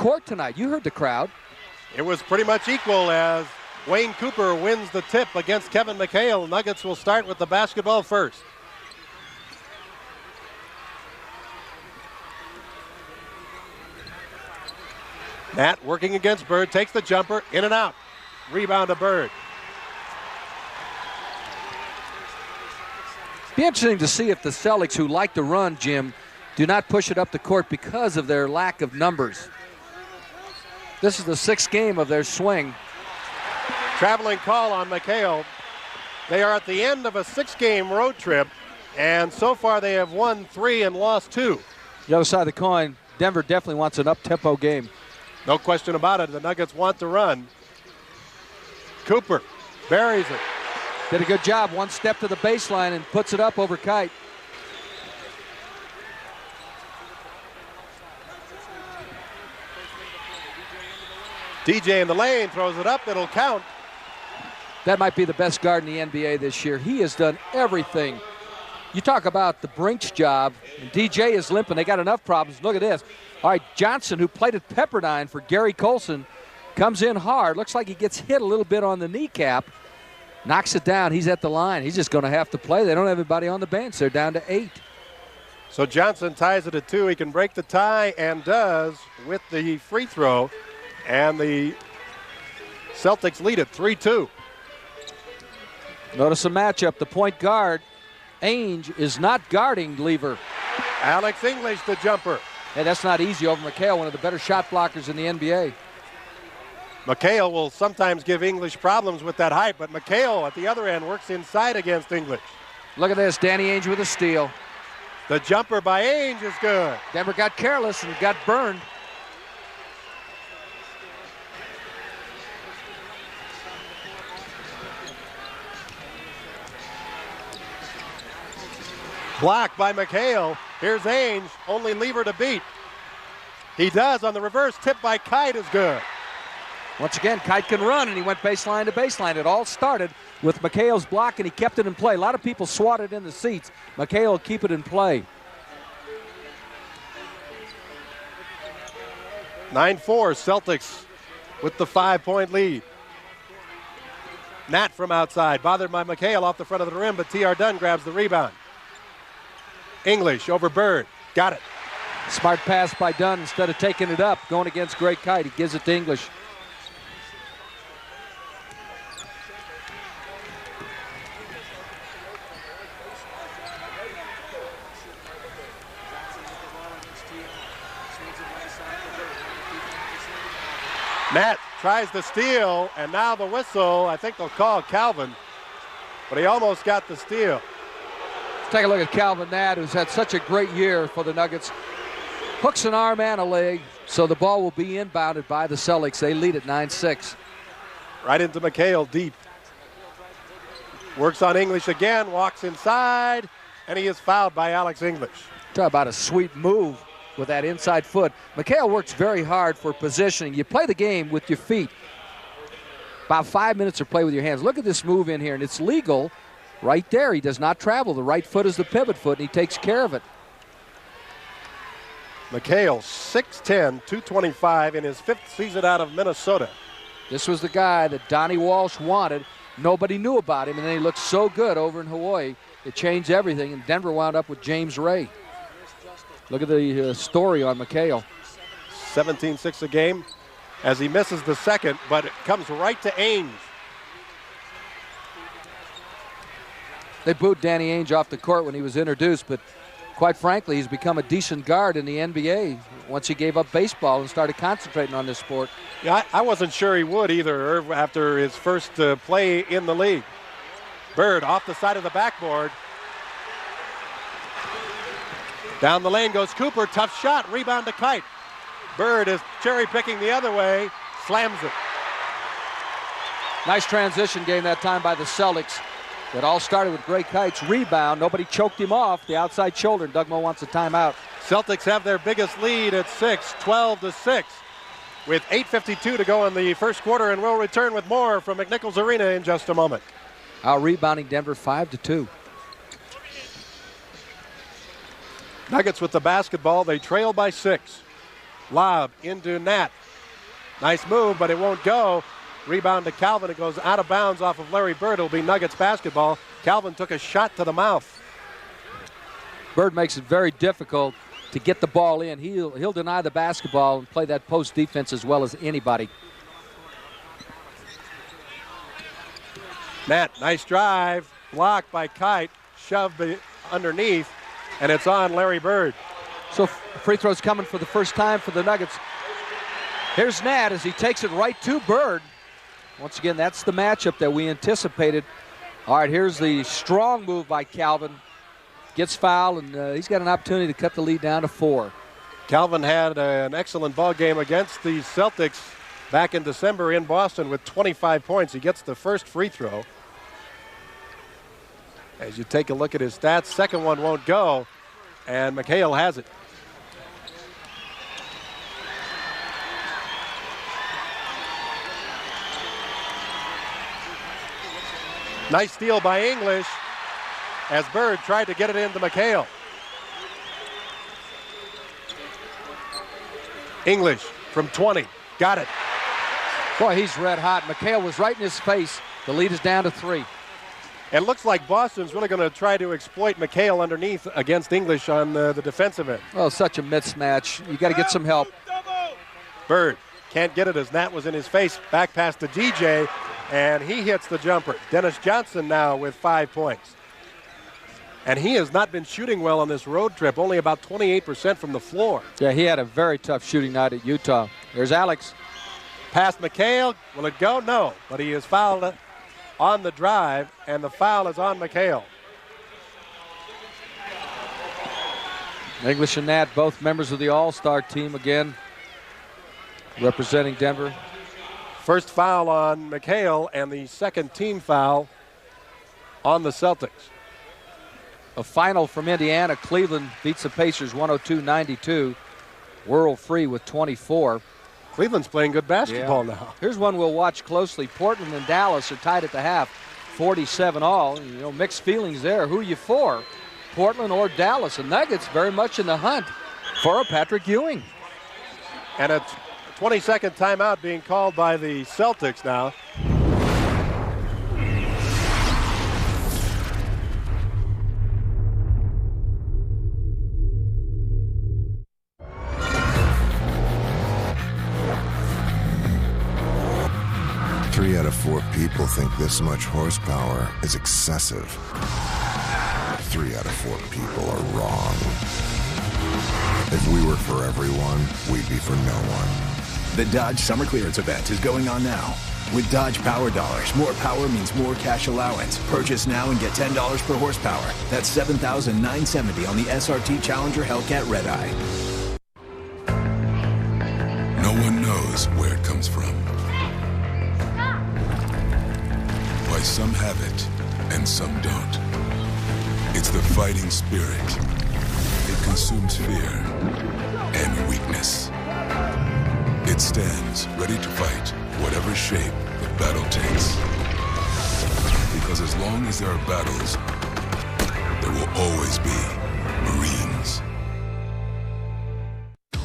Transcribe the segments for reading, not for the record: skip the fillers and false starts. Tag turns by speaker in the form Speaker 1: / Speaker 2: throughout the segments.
Speaker 1: court tonight. You heard the crowd.
Speaker 2: It was pretty much equal as Wayne Cooper wins the tip against Kevin McHale. Nuggets will start with the basketball first. Nat working against Bird, takes the jumper, in and out. Rebound to Bird.
Speaker 1: Be interesting to see if the Celtics, who like to run, Jim, do not push it up the court because of their lack of numbers. This is the 6th game of their swing.
Speaker 2: Traveling call on McHale. They are at the end of a 6-game road trip, and so far they have won 3 and lost 2.
Speaker 1: The other side of the coin, Denver definitely wants an up-tempo game.
Speaker 2: No question about it. The Nuggets want to run. Cooper buries it.
Speaker 1: Did a good job. One step to the baseline and puts it up over Kite.
Speaker 2: DJ in the lane throws it up. It'll count.
Speaker 1: That might be the best guard in the NBA this year. He has done everything. You talk about the Brinks job, and DJ is limping. They got enough problems. Look at this. All right, Johnson, who played at Pepperdine for Gary Colson, comes in hard. Looks like he gets hit a little bit on the kneecap. Knocks it down. He's at the line. He's just going to have to play. They don't have anybody on the bench. They're down to 8.
Speaker 2: So Johnson ties it at 2. He can break the tie and does with the free throw. And the Celtics lead it 3-2.
Speaker 1: Notice the matchup. The point guard, Ainge, is not guarding Lever.
Speaker 2: Alex English, the jumper.
Speaker 1: Hey, that's not easy over McHale, one of the better shot blockers in the NBA.
Speaker 2: McHale will sometimes give English problems with that height, but McHale at the other end works inside against English.
Speaker 1: Look at this, Danny Ainge with a steal.
Speaker 2: The jumper by Ainge is good.
Speaker 1: Denver got careless and got burned.
Speaker 2: Blocked by McHale. Here's Ainge, only Lever to beat. He does on the reverse. Tip by Kite is good.
Speaker 1: Once again, Kite can run, and he went baseline to baseline. It all started with McHale's block, and he kept it in play. A lot of people swatted in the seats. McHale will keep it in play.
Speaker 2: 9-4, Celtics with the 5-point lead. Nat from outside, bothered by McHale off the front of the rim, but T.R. Dunn grabs the rebound. English over Bird, got it.
Speaker 1: Smart pass by Dunn instead of taking it up, going against Greg Kite. He gives it to English.
Speaker 2: Nat tries the steal, and now the whistle. I think they'll call Calvin, but he almost got the steal.
Speaker 1: Let's take a look at Calvin Nat, who's had such a great year for the Nuggets. Hooks an arm and a leg, so the ball will be inbounded by the Celtics. They lead at 9-6.
Speaker 2: Right into McHale deep. Works on English again, walks inside, and he is fouled by Alex English.
Speaker 1: Talk about a sweet move with that inside foot. McHale works very hard for positioning. You play the game with your feet. About 5 minutes of play with your hands. Look at this move in here, and it's legal right there. He does not travel. The right foot is the pivot foot, and he takes care of it.
Speaker 2: McHale, 6'10", 225 in his 5th season out of Minnesota.
Speaker 1: This was the guy that Donnie Walsh wanted. Nobody knew about him, and then he looked so good over in Hawaii. It changed everything, and Denver wound up with James Ray. Look at the story on McHale.
Speaker 2: 17-6 a game as he misses the second, but it comes right to Ainge.
Speaker 1: They booed Danny Ainge off the court when he was introduced, but quite frankly, he's become a decent guard in the NBA once he gave up baseball and started concentrating on this sport.
Speaker 2: Yeah, I wasn't sure he would either, Irv, after his first play in the league. Bird off the side of the backboard. Down the lane goes Cooper, tough shot, rebound to Kite. Bird is cherry-picking the other way, slams it.
Speaker 1: Nice transition game that time by the Celtics. It all started with Greg Kite's rebound. Nobody choked him off the outside shoulder, and Doug Moe wants a timeout.
Speaker 2: Celtics have their biggest lead at 6, 12-6, with 8:52 to go in the first quarter, and we'll return with more from McNichols Arena in just a moment.
Speaker 1: Out-rebounding Denver 5-2.
Speaker 2: Nuggets with the basketball. They trail by 6. Lob into Nat. Nice move, but it won't go. Rebound to Calvin. It goes out of bounds off of Larry Bird. It'll be Nuggets basketball. Calvin took a shot to the mouth.
Speaker 1: Bird makes it very difficult to get the ball in. He'll deny the basketball and play that post defense as well as anybody.
Speaker 2: Nat, nice drive. Blocked by Kite. Shoved underneath, and it's on Larry Bird.
Speaker 1: So free throws coming for the first time for the Nuggets. Here's Nat as he takes it right to Bird. Once again, that's the matchup that we anticipated. All right, here's the strong move by Calvin. Gets fouled, and he's got an opportunity to cut the lead down to 4.
Speaker 2: Calvin had an excellent ball game against the Celtics back in December in Boston with 25 points. He gets the first free throw. As you take a look at his stats, second one won't go, and McHale has it. Nice steal by English as Bird tried to get it into McHale. English from 20, got it.
Speaker 1: Boy, he's red hot. McHale was right in his face. The lead is down to 3.
Speaker 2: It looks like Boston's really going to try to exploit McHale underneath against English on the defensive end.
Speaker 1: Oh, such a mismatch. You got to get some help.
Speaker 2: Bird can't get it as Nat was in his face. Back pass to DJ, and he hits the jumper. Dennis Johnson now with 5 points. And he has not been shooting well on this road trip, only about 28% from the floor.
Speaker 1: Yeah, he had a very tough shooting night at Utah. There's Alex.
Speaker 2: Past McHale. Will it go? No. But he is fouled on the drive, and the foul is on McHale.
Speaker 1: English and Nat, both members of the All-Star team again, representing Denver.
Speaker 2: First foul on McHale and the second team foul on the Celtics.
Speaker 1: A final from Indiana. Cleveland beats the Pacers 102-92. World free with 24.
Speaker 2: Cleveland's playing good basketball now.
Speaker 1: Here's one we'll watch closely. Portland and Dallas are tied at the half, 47 all. You know, mixed feelings there. Who are you for, Portland or Dallas? And Nuggets very much in the hunt for a Patrick Ewing.
Speaker 2: And a 20-second timeout being called by the Celtics now.
Speaker 3: Three out of 4 people think this much horsepower is excessive. 3 out of 4 people are wrong. If we were for everyone, we'd be for no one.
Speaker 4: The Dodge Summer Clearance Event is going on now. With Dodge Power Dollars, more power means more cash allowance. Purchase now and get $10 per horsepower. That's $7,970 on the SRT Challenger Hellcat Redeye.
Speaker 5: No one knows where it comes from. Why some have it and some don't. It's the fighting spirit. It consumes fear and weakness. It stands ready to fight whatever shape the battle takes. Because as long as there are battles, there will always be Marines.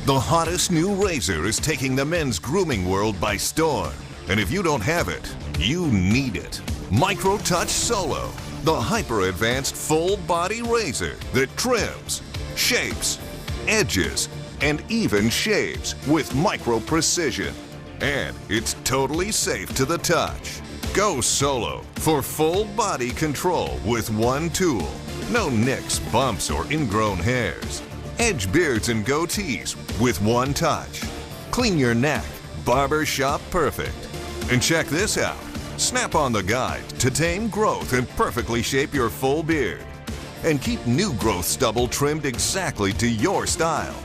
Speaker 6: The hottest new razor is taking the men's grooming world by storm. And if you don't have it, you need it. Micro Touch Solo, the hyper-advanced full-body razor that trims, shapes, edges, and even shaves with micro precision. And it's totally safe to the touch. Go solo for full body control with one tool. No nicks, bumps, or ingrown hairs. Edge beards and goatees with one touch. Clean your neck, barber shop perfect. And check this out. Snap-on the guide to tame growth and perfectly shape your full beard. And keep new growth stubble trimmed exactly to your style.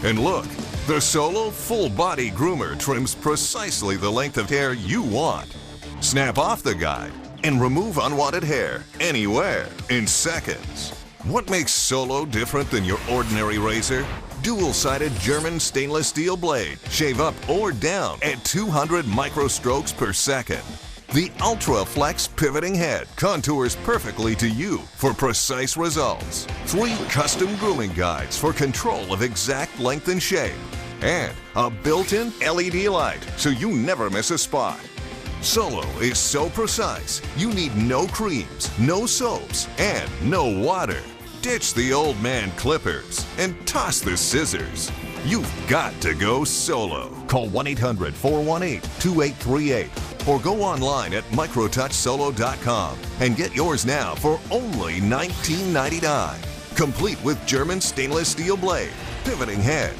Speaker 6: And look, the Solo Full Body Groomer trims precisely the length of hair you want. Snap off the guide and remove unwanted hair anywhere in seconds. What makes Solo different than your ordinary razor? Dual-sided German stainless steel blade. Shave up or down at 200 microstrokes per second. The Ultra Flex pivoting head contours perfectly to you for precise results. 3 custom grooming guides for control of exact length and shape. and a built-in LED light so you never miss a spot. Solo is so precise, you need no creams, no soaps, and no water. Ditch the old man clippers and toss the scissors. You've got to go Solo. Call 1-800-418-2838 or go online at microtouchsolo.com and get yours now for only $19.99. Complete with German stainless steel blade, pivoting head,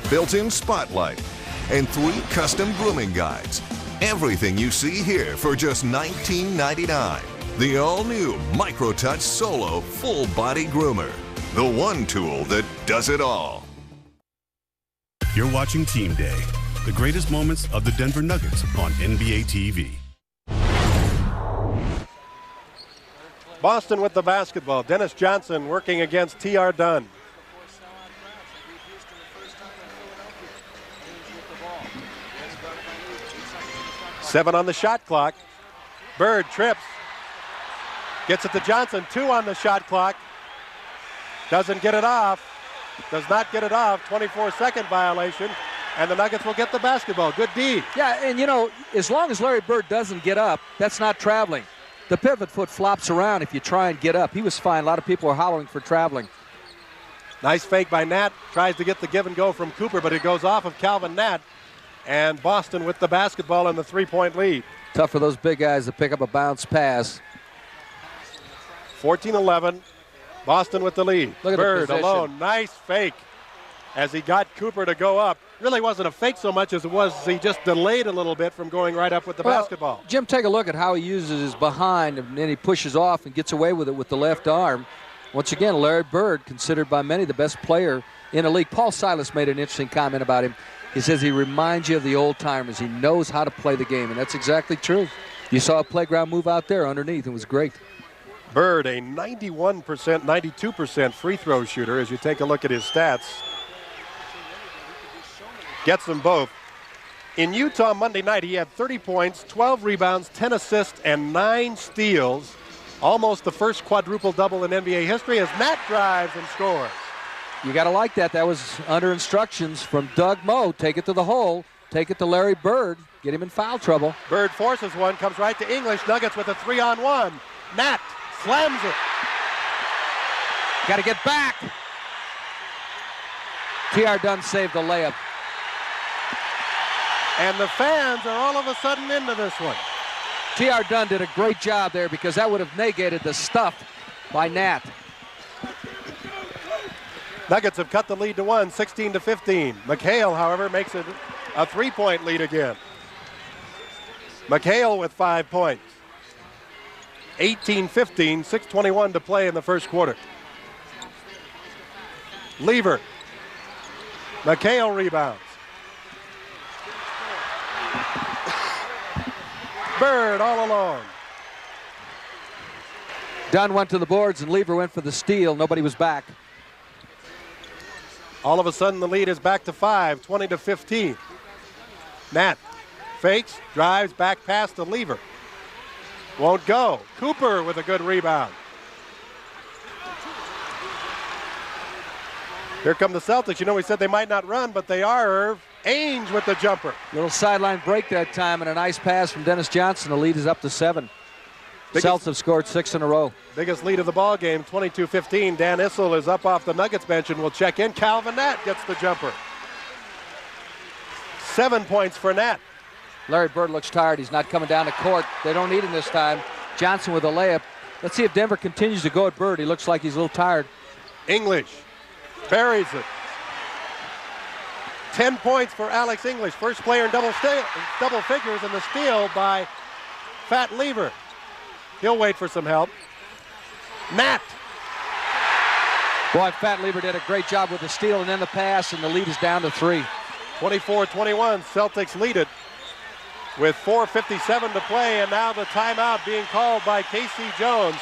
Speaker 6: built-in spotlight, and 3 custom grooming guides. Everything you see here for just $19.99. The all-new MicroTouch Solo Full Body Groomer. The one tool that does it all.
Speaker 7: You're watching Team Day, the greatest moments of the Denver Nuggets on NBA TV.
Speaker 2: Boston with the basketball. Dennis Johnson working against T.R. Dunn. Seven on the shot clock. Bird trips. Gets it to Johnson. 2 on the shot clock. Doesn't get it off. Does not get it off. 24-second violation. And the Nuggets will get the basketball. Good D.
Speaker 1: Yeah, and you know, as long as Larry Bird doesn't get up, that's not traveling. The pivot foot flops around if you try and get up. He was fine. A lot of people are hollering for traveling.
Speaker 2: Nice fake by Nat. Tries to get the give and go from Cooper, but it goes off of Calvin Nat. And Boston with the basketball and the 3-point lead.
Speaker 1: Tough for those big guys to pick up a bounce pass.
Speaker 2: 14-11. Boston with the lead.
Speaker 1: Look at
Speaker 2: Bird
Speaker 1: the
Speaker 2: alone. Nice fake as he got Cooper to go up. Really wasn't a fake so much as it was he just delayed a little bit from going right up with the basketball.
Speaker 1: Jim, take a look at how he uses his behind, and then he pushes off and gets away with it with the left arm. Once again, Larry Bird, considered by many the best player in the league. Paul Silas made an interesting comment about him. He says he reminds you of the old timers. He knows how to play the game, and that's exactly true. You saw a playground move out there underneath. It was great.
Speaker 2: Bird, a 91%, 92% free throw shooter as you take a look at his stats. Gets them both. In Utah Monday night, he had 30 points, 12 rebounds, 10 assists, and 9 steals. Almost the first quadruple-double in NBA history as Matt drives and scores.
Speaker 1: You got to like that. That was under instructions from Doug Moe. Take it to the hole. Take it to Larry Bird. Get him in foul trouble.
Speaker 2: Bird forces one, comes right to English. Nuggets with a 3-on-1. Nat slams it.
Speaker 1: Got to get back. T.R. Dunn saved the layup.
Speaker 2: And the fans are all of a sudden into this one.
Speaker 1: T.R. Dunn did a great job there because that would have negated the stuff by Nat.
Speaker 2: Nuggets have cut the lead to 1, 16-15. McHale, however, makes it a 3-point lead again. McHale with 5 points. 18-15, 6:21 to play in the first quarter. Lever. McHale rebounds. Bird all alone.
Speaker 1: Dunn went to the boards and Lever went for the steal. Nobody was back.
Speaker 2: All of a sudden the lead is back to 5, 20-15. Nat fakes, drives, back pass to Lever. Won't go. Cooper with a good rebound. Here come the Celtics. You know, we said they might not run, but they are, Irv. Ainge with the jumper.
Speaker 1: Little sideline break that time and a nice pass from Dennis Johnson. The lead is up to 7. Celtics have scored 6 in a row.
Speaker 2: Biggest lead of the ball game, 22-15. Dan Issel is up off the Nuggets bench and will check in. Calvin Nat gets the jumper. 7 points for Nat.
Speaker 1: Larry Bird looks tired. He's not coming down the court. They don't need him this time. Johnson with a layup. Let's see if Denver continues to go at Bird. He looks like he's a little tired.
Speaker 2: English buries it. 10 points for Alex English. First player in double figures, and the steal by Fat Lever. He'll wait for some help. Nat.
Speaker 1: Boy, Fat Lever did a great job with the steal and then the pass, and the lead is down to 3.
Speaker 2: 24-21, Celtics lead it with 4:57 to play, and now the timeout being called by Casey Jones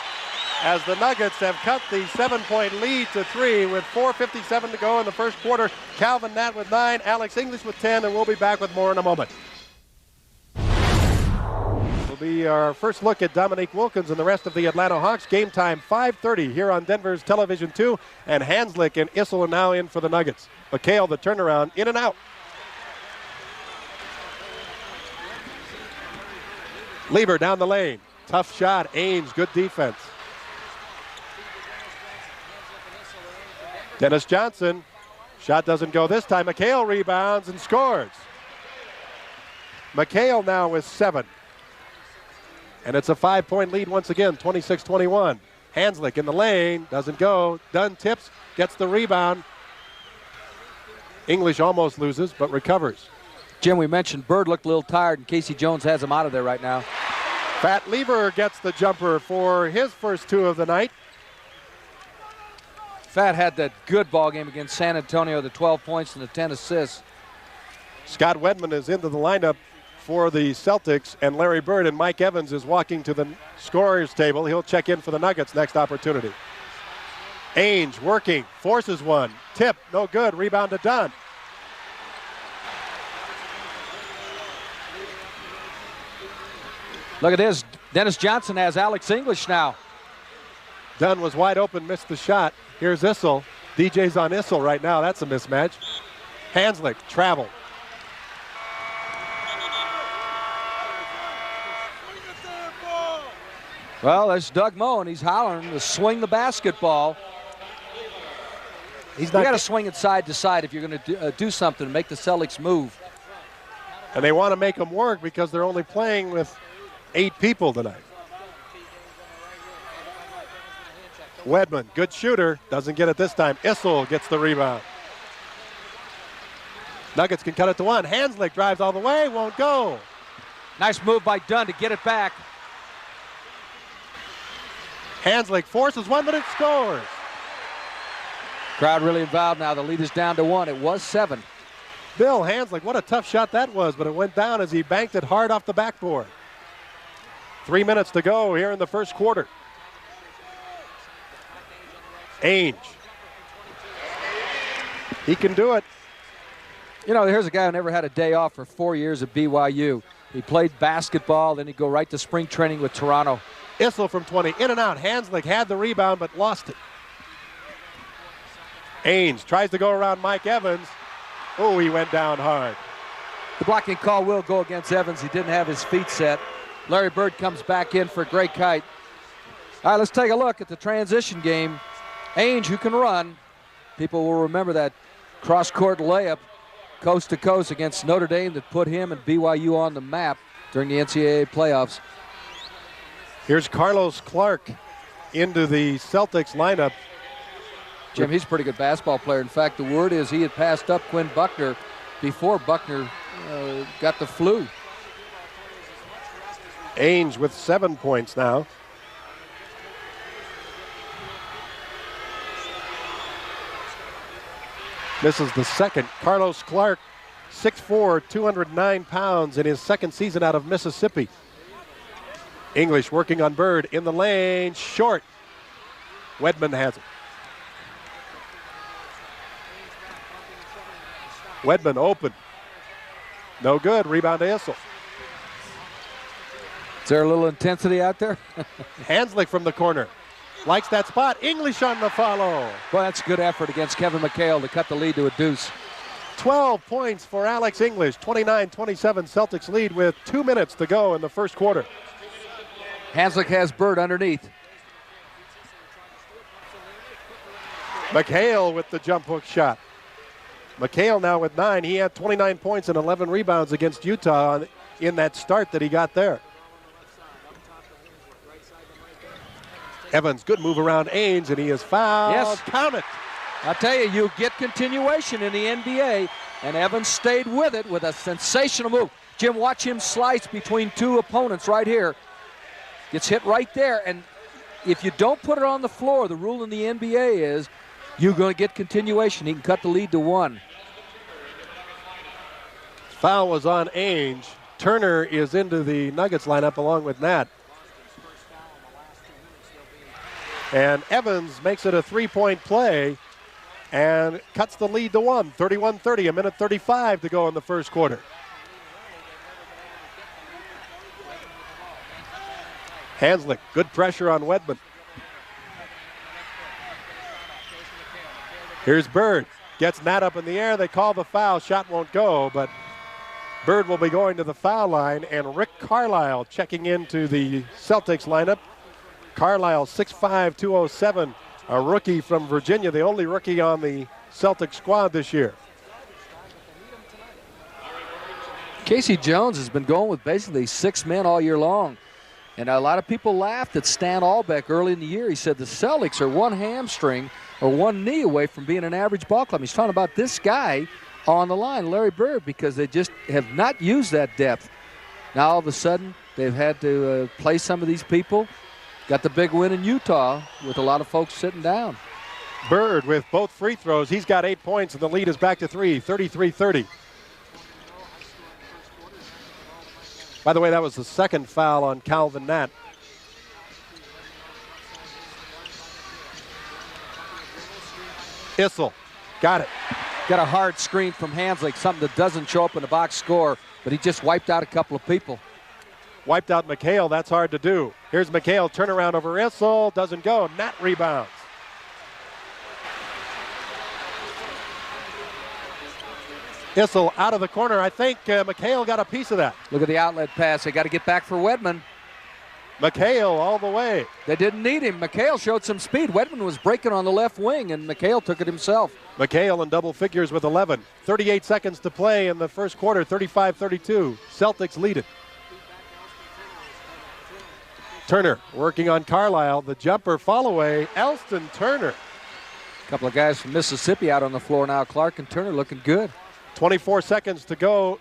Speaker 2: as the Nuggets have cut the 7-point lead to 3 with 4:57 to go in the first quarter. Calvin Nat with 9, Alex English with 10, and we'll be back with more in a moment. Will be our first look at Dominique Wilkins and the rest of the Atlanta Hawks. Game time 5:30 here on Denver's Television 2, and Hanslick and Issel are now in for the Nuggets. McHale, the turnaround, in and out. Lieber down the lane. Tough shot. Ainge, good defense. Dennis Johnson. Shot doesn't go this time. McHale rebounds and scores. McHale now with 7. And it's a 5-point lead once again, 26-21. Hanslick in the lane, doesn't go. Dunn tips, gets the rebound. English almost loses, but recovers.
Speaker 1: Jim, we mentioned Bird looked a little tired, and Casey Jones has him out of there right now.
Speaker 2: Fat Lieber gets the jumper for his first 2 of the night.
Speaker 1: Fat had that good ball game against San Antonio, the 12 points and the 10 assists.
Speaker 2: Scott Wedman is into the lineup for the Celtics, and Larry Bird and Mike Evans is walking to the scorer's table. He'll check in for the Nuggets next opportunity. Ainge working, forces one. Tip, no good. Rebound to Dunn.
Speaker 1: Look at this. Dennis Johnson has Alex English now.
Speaker 2: Dunn was wide open, missed the shot. Here's Issel. DJ's on Issel right now. That's a mismatch. Hanslick, travel.
Speaker 1: Well, there's Doug Moe, and he's hollering to swing the basketball. You got to swing it side to side if you're going to do something to make the Celtics move.
Speaker 2: And they want to make them work because they're only playing with 8 people tonight. Wedman, good shooter, doesn't get it this time. Issel gets the rebound. Nuggets can cut it to 1. Hanslick drives all the way, won't go.
Speaker 1: Nice move by Dunn to get it back.
Speaker 2: Hanslick forces one, but it scores.
Speaker 1: Crowd really involved now. The lead is down to 1. It was 7.
Speaker 2: Bill Hanslick, what a tough shot that was, but it went down as he banked it hard off the backboard. 3 minutes to go here in the first quarter. Ainge. He can do it.
Speaker 1: You know, here's a guy who never had a day off for 4 years at BYU. He played basketball, then he'd go right to spring training with Toronto.
Speaker 2: Issel from 20, in and out. Hanslick had the rebound but lost it. Ainge tries to go around Mike Evans. Oh, he went down hard.
Speaker 1: The blocking call will go against Evans. He didn't have his feet set. Larry Bird comes back in for Greg Kite. All right, let's take a look at the transition game. Ainge, who can run. People will remember that cross-court layup coast to coast against Notre Dame that put him and BYU on the map during the NCAA playoffs.
Speaker 2: Here's Carlos Clark into the Celtics lineup.
Speaker 1: Jim, he's a pretty good basketball player. In fact, the word is he had passed up Quinn Buckner before Buckner got the flu.
Speaker 2: Ainge with 7 points now. This is the second. Carlos Clark, 6'4", 209 pounds in his second season out of Mississippi. English working on Bird in the lane, short. Wedman has it. Wedman open. No good. Rebound to Issel.
Speaker 1: Is there a little intensity out there?
Speaker 2: Hanslick from the corner. Likes that spot. English on the follow.
Speaker 1: Well, that's a good effort against Kevin McHale to cut the lead to a deuce.
Speaker 2: 12 points for Alex English. 29-27 Celtics lead with 2 minutes to go in the first quarter.
Speaker 1: Hanslick has Bird underneath.
Speaker 2: McHale with the jump hook shot. McHale now with 9. He had 29 points and 11 rebounds against Utah in that start that he got there. Evans, good move around Ainge, and he is fouled.
Speaker 1: Yes.
Speaker 2: Count it.
Speaker 1: I tell you, you get continuation in the NBA, and Evans stayed with it with a sensational move. Jim, watch him slice between 2 opponents right here. Gets hit right there, and if you don't put it on the floor, the rule in the NBA is you're going to get continuation. He can cut the lead to 1.
Speaker 2: Foul was on Ainge. Turner is into the Nuggets lineup along with Nat. And Evans makes it a 3-point play and cuts the lead to 1. 31-30, a minute 35 to go in the first quarter. Hanslick, good pressure on Wedman. Here's Bird. Gets Nat up in the air. They call the foul. Shot won't go, but Bird will be going to the foul line, and Rick Carlisle checking into the Celtics lineup. Carlisle, 6'5", 207, a rookie from Virginia, the only rookie on the Celtics squad this year.
Speaker 1: Casey Jones has been going with basically 6 men all year long. And a lot of people laughed at Stan Albeck early in the year. He said the Celtics are one hamstring or one knee away from being an average ball club. He's talking about this guy on the line, Larry Bird, because they just have not used that depth. Now all of a sudden they've had to play some of these people. Got the big win in Utah with a lot of folks sitting down.
Speaker 2: Bird with both free throws. He's got 8 points, and the lead is back to 3, 33-30. By the way, that was the second foul on Calvin Nat. Issel, got it.
Speaker 1: Got a hard screen from Hanslick, something that doesn't show up in the box score, but he just wiped out a couple of people.
Speaker 2: Wiped out McHale, that's hard to do. Here's McHale, turnaround over Issel, doesn't go, Nat rebounds. Issel out of the corner. I think McHale got a piece of that.
Speaker 1: Look at the outlet pass. They got to get back for Wedman.
Speaker 2: McHale all the way.
Speaker 1: They didn't need him. McHale showed some speed. Wedman was breaking on the left wing, and McHale took it himself.
Speaker 2: McHale in double figures with 11. 38 seconds to play in the first quarter, 35-32. Celtics lead it. Turner working on Carlisle. The jumper fall away. Elston Turner.
Speaker 1: A couple of guys from Mississippi out on the floor now. Clark and Turner looking good.
Speaker 2: 24 seconds to go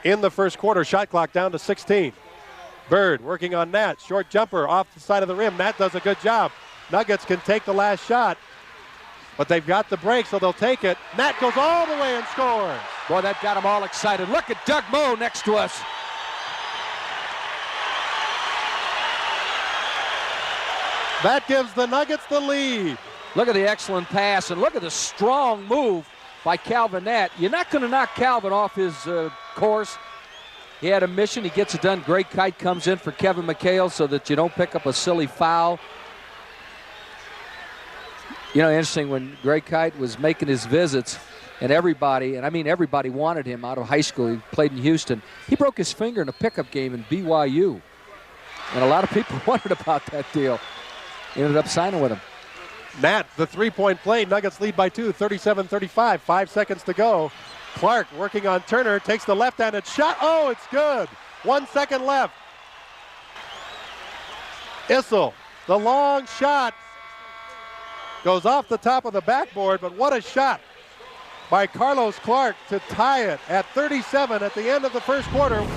Speaker 2: in the first quarter. Shot clock down to 16. Bird working on Nat. Short jumper off the side of the rim. Nat does a good job. Nuggets can take the last shot, but they've got the break, so they'll take it. Nat goes all the way and scores.
Speaker 1: Boy, that got them all excited. Look at Doug Moe next to us.
Speaker 2: That gives the Nuggets the lead.
Speaker 1: Look at the excellent pass, and look at the strong move by Calvin Nat. You're not going to knock Calvin off his course. He had a mission. He gets it done. Greg Kite comes in for Kevin McHale so that you don't pick up a silly foul. You know, interesting, when Greg Kite was making his visits, and everybody, and I mean everybody, wanted him out of high school. He played in Houston. He broke his finger in a pickup game in BYU. And a lot of people wondered about that deal. Ended up signing with him.
Speaker 2: Nat, the three-point play. Nuggets lead by 2, 37-35. 5 seconds to go. Clark working on Turner. Takes the left-handed shot. Oh, it's good. 1 second left. Issel, the long shot. Goes off the top of the backboard, but what a shot by Carlos Clark to tie it at 37 at the end of the first quarter.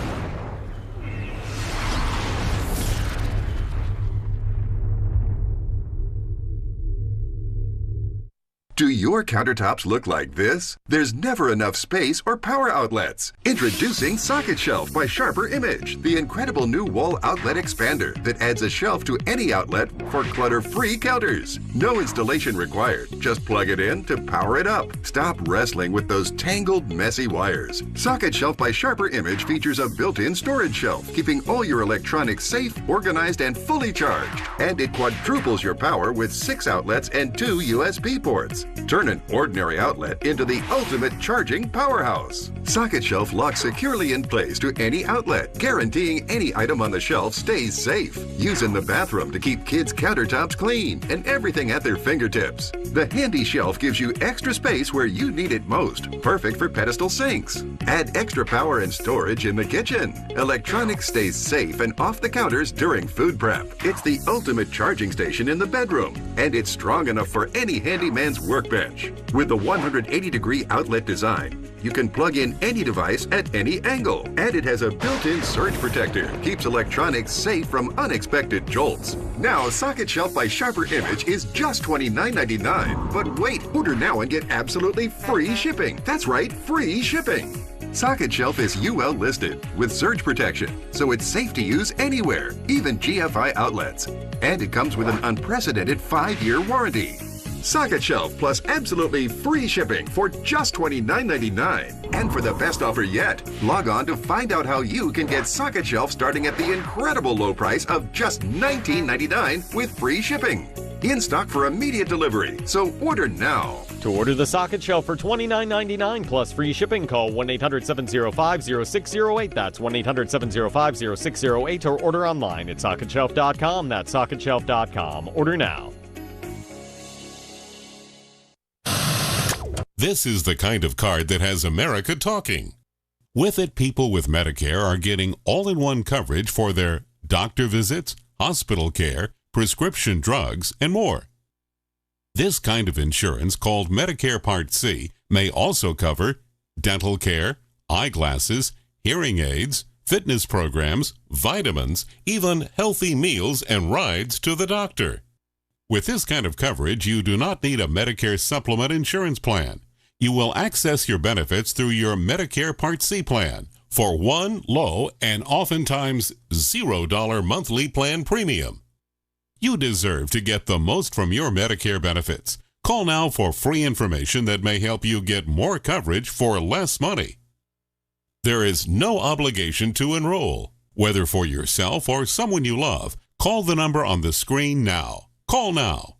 Speaker 8: Do your countertops look like this? There's never enough space or power outlets. Introducing Socket Shelf by Sharper Image, the incredible new wall outlet expander that adds a shelf to any outlet for clutter-free counters. No installation required. Just plug it in to power it up. Stop wrestling with those tangled, messy wires. Socket Shelf by Sharper Image features a built-in storage shelf, keeping all your electronics safe, organized, and fully charged. And it quadruples your power with 6 outlets and 2 USB ports. Turn an ordinary outlet into the ultimate charging powerhouse. Socket Shelf locks securely in place to any outlet, guaranteeing any item on the shelf stays safe. Use in the bathroom to keep kids' countertops clean and everything at their fingertips. The handy shelf gives you extra space where you need it most, perfect for pedestal sinks. Add extra power and storage in the kitchen. Electronics stays safe and off the counters during food prep. It's the ultimate charging station in the bedroom, and it's strong enough for any handyman's workbench. With the 180-degree outlet design, you can plug in any device at any angle. And it has a built-in surge protector. Keeps electronics safe from unexpected jolts. Now, Socket Shelf by Sharper Image is just $29.99. But wait, order now and get absolutely free shipping. That's right, free shipping. Socket Shelf is UL listed with surge protection, so it's safe to use anywhere, even GFI outlets. And it comes with an unprecedented 5-year warranty. Socket Shelf plus absolutely free shipping for just $29.99. And for the best offer yet, log on to find out how you can get Socket Shelf starting at the incredible low price of just $19.99 with free shipping. In stock for immediate delivery, so order now.
Speaker 9: To order the socket shelf for $29.99 plus free shipping, call 1-800-705-0608. That's 1-800-705-0608 or order online at socketshelf.com. That's socketshelf.com. Order now.
Speaker 5: This is the kind of card that has America talking. With it, people with Medicare are getting all-in-one coverage for their doctor visits, hospital care, prescription drugs, and more. This kind of insurance, called Medicare Part C, may also cover dental care, eyeglasses, hearing aids, fitness programs, vitamins, even healthy meals and rides to the doctor. With this kind of coverage, you do not need a Medicare supplement insurance plan. You will access your benefits through your Medicare Part C plan for one low and oftentimes $0 monthly plan premium. You deserve to get the most from your Medicare benefits. Call now for free information that may help you get more coverage for less money. There is no obligation to enroll. Whether for yourself or someone you love, call the number on the screen now. Call now.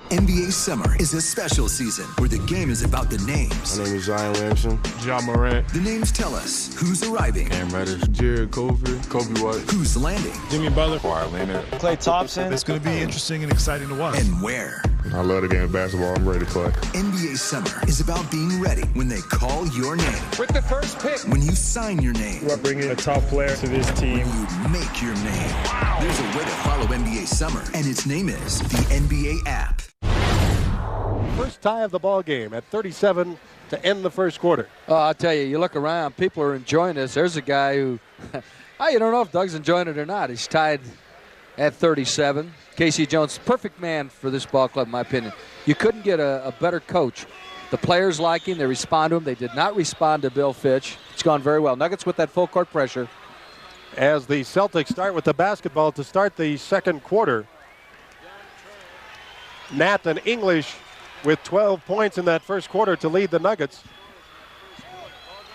Speaker 4: NBA summer is a special season where the game is about the names.
Speaker 10: My name is Zion Williamson. Ja Morant.
Speaker 4: The names tell us who's arriving.
Speaker 10: Cam Reddish. Jared Cover. Kobe White.
Speaker 4: Who's landing.
Speaker 10: Jimmy Butler. Kawhi Leonard.
Speaker 11: Klay Thompson. It's going to be interesting and exciting to watch.
Speaker 4: And where.
Speaker 10: I love the game of basketball. I'm ready to play.
Speaker 4: NBA summer is about being ready when they call your name.
Speaker 11: With the first pick.
Speaker 4: When you sign your name.
Speaker 10: We're bringing a top player to this team.
Speaker 4: When you make your name. Wow. There's a way to follow NBA summer, and its name is the NBA app.
Speaker 2: First tie of the ball game at 37 to end the first quarter.
Speaker 1: Oh, I'll tell you, you look around, people are enjoying this. There's a guy who, you don't know if Doug's enjoying it or not. He's tied at 37. Casey Jones, perfect man for this ball club, in my opinion. You couldn't get a better coach. The players like him. They respond to him. They did not respond to Bill Fitch. It's gone very well. Nuggets with that full court pressure.
Speaker 2: As the Celtics start with the basketball to start the second quarter. Nat and English with 12 points in that first quarter to lead the Nuggets.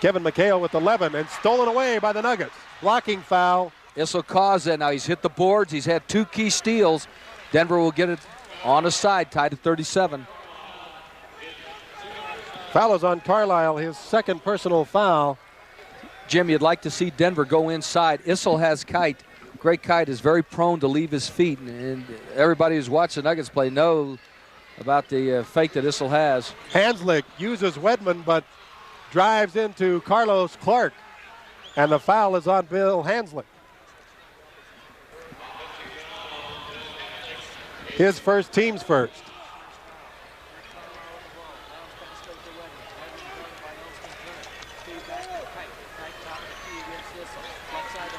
Speaker 2: Kevin McHale with 11 and stolen away by the Nuggets. Blocking foul.
Speaker 1: This will cause that. Now he's hit the boards. He's had 2 key steals. Denver will get it on his side, tied at 37.
Speaker 2: Foul is on Carlisle, his second personal foul.
Speaker 1: Jim, you'd like to see Denver go inside. Issel has Kite. Greg Kite is very prone to leave his feet, and everybody who's watched the Nuggets play knows about the fake that Issel has.
Speaker 2: Hanslick uses Wedman, but drives into Carlos Clark, and the foul is on Bill Hanslick. His first, team's first.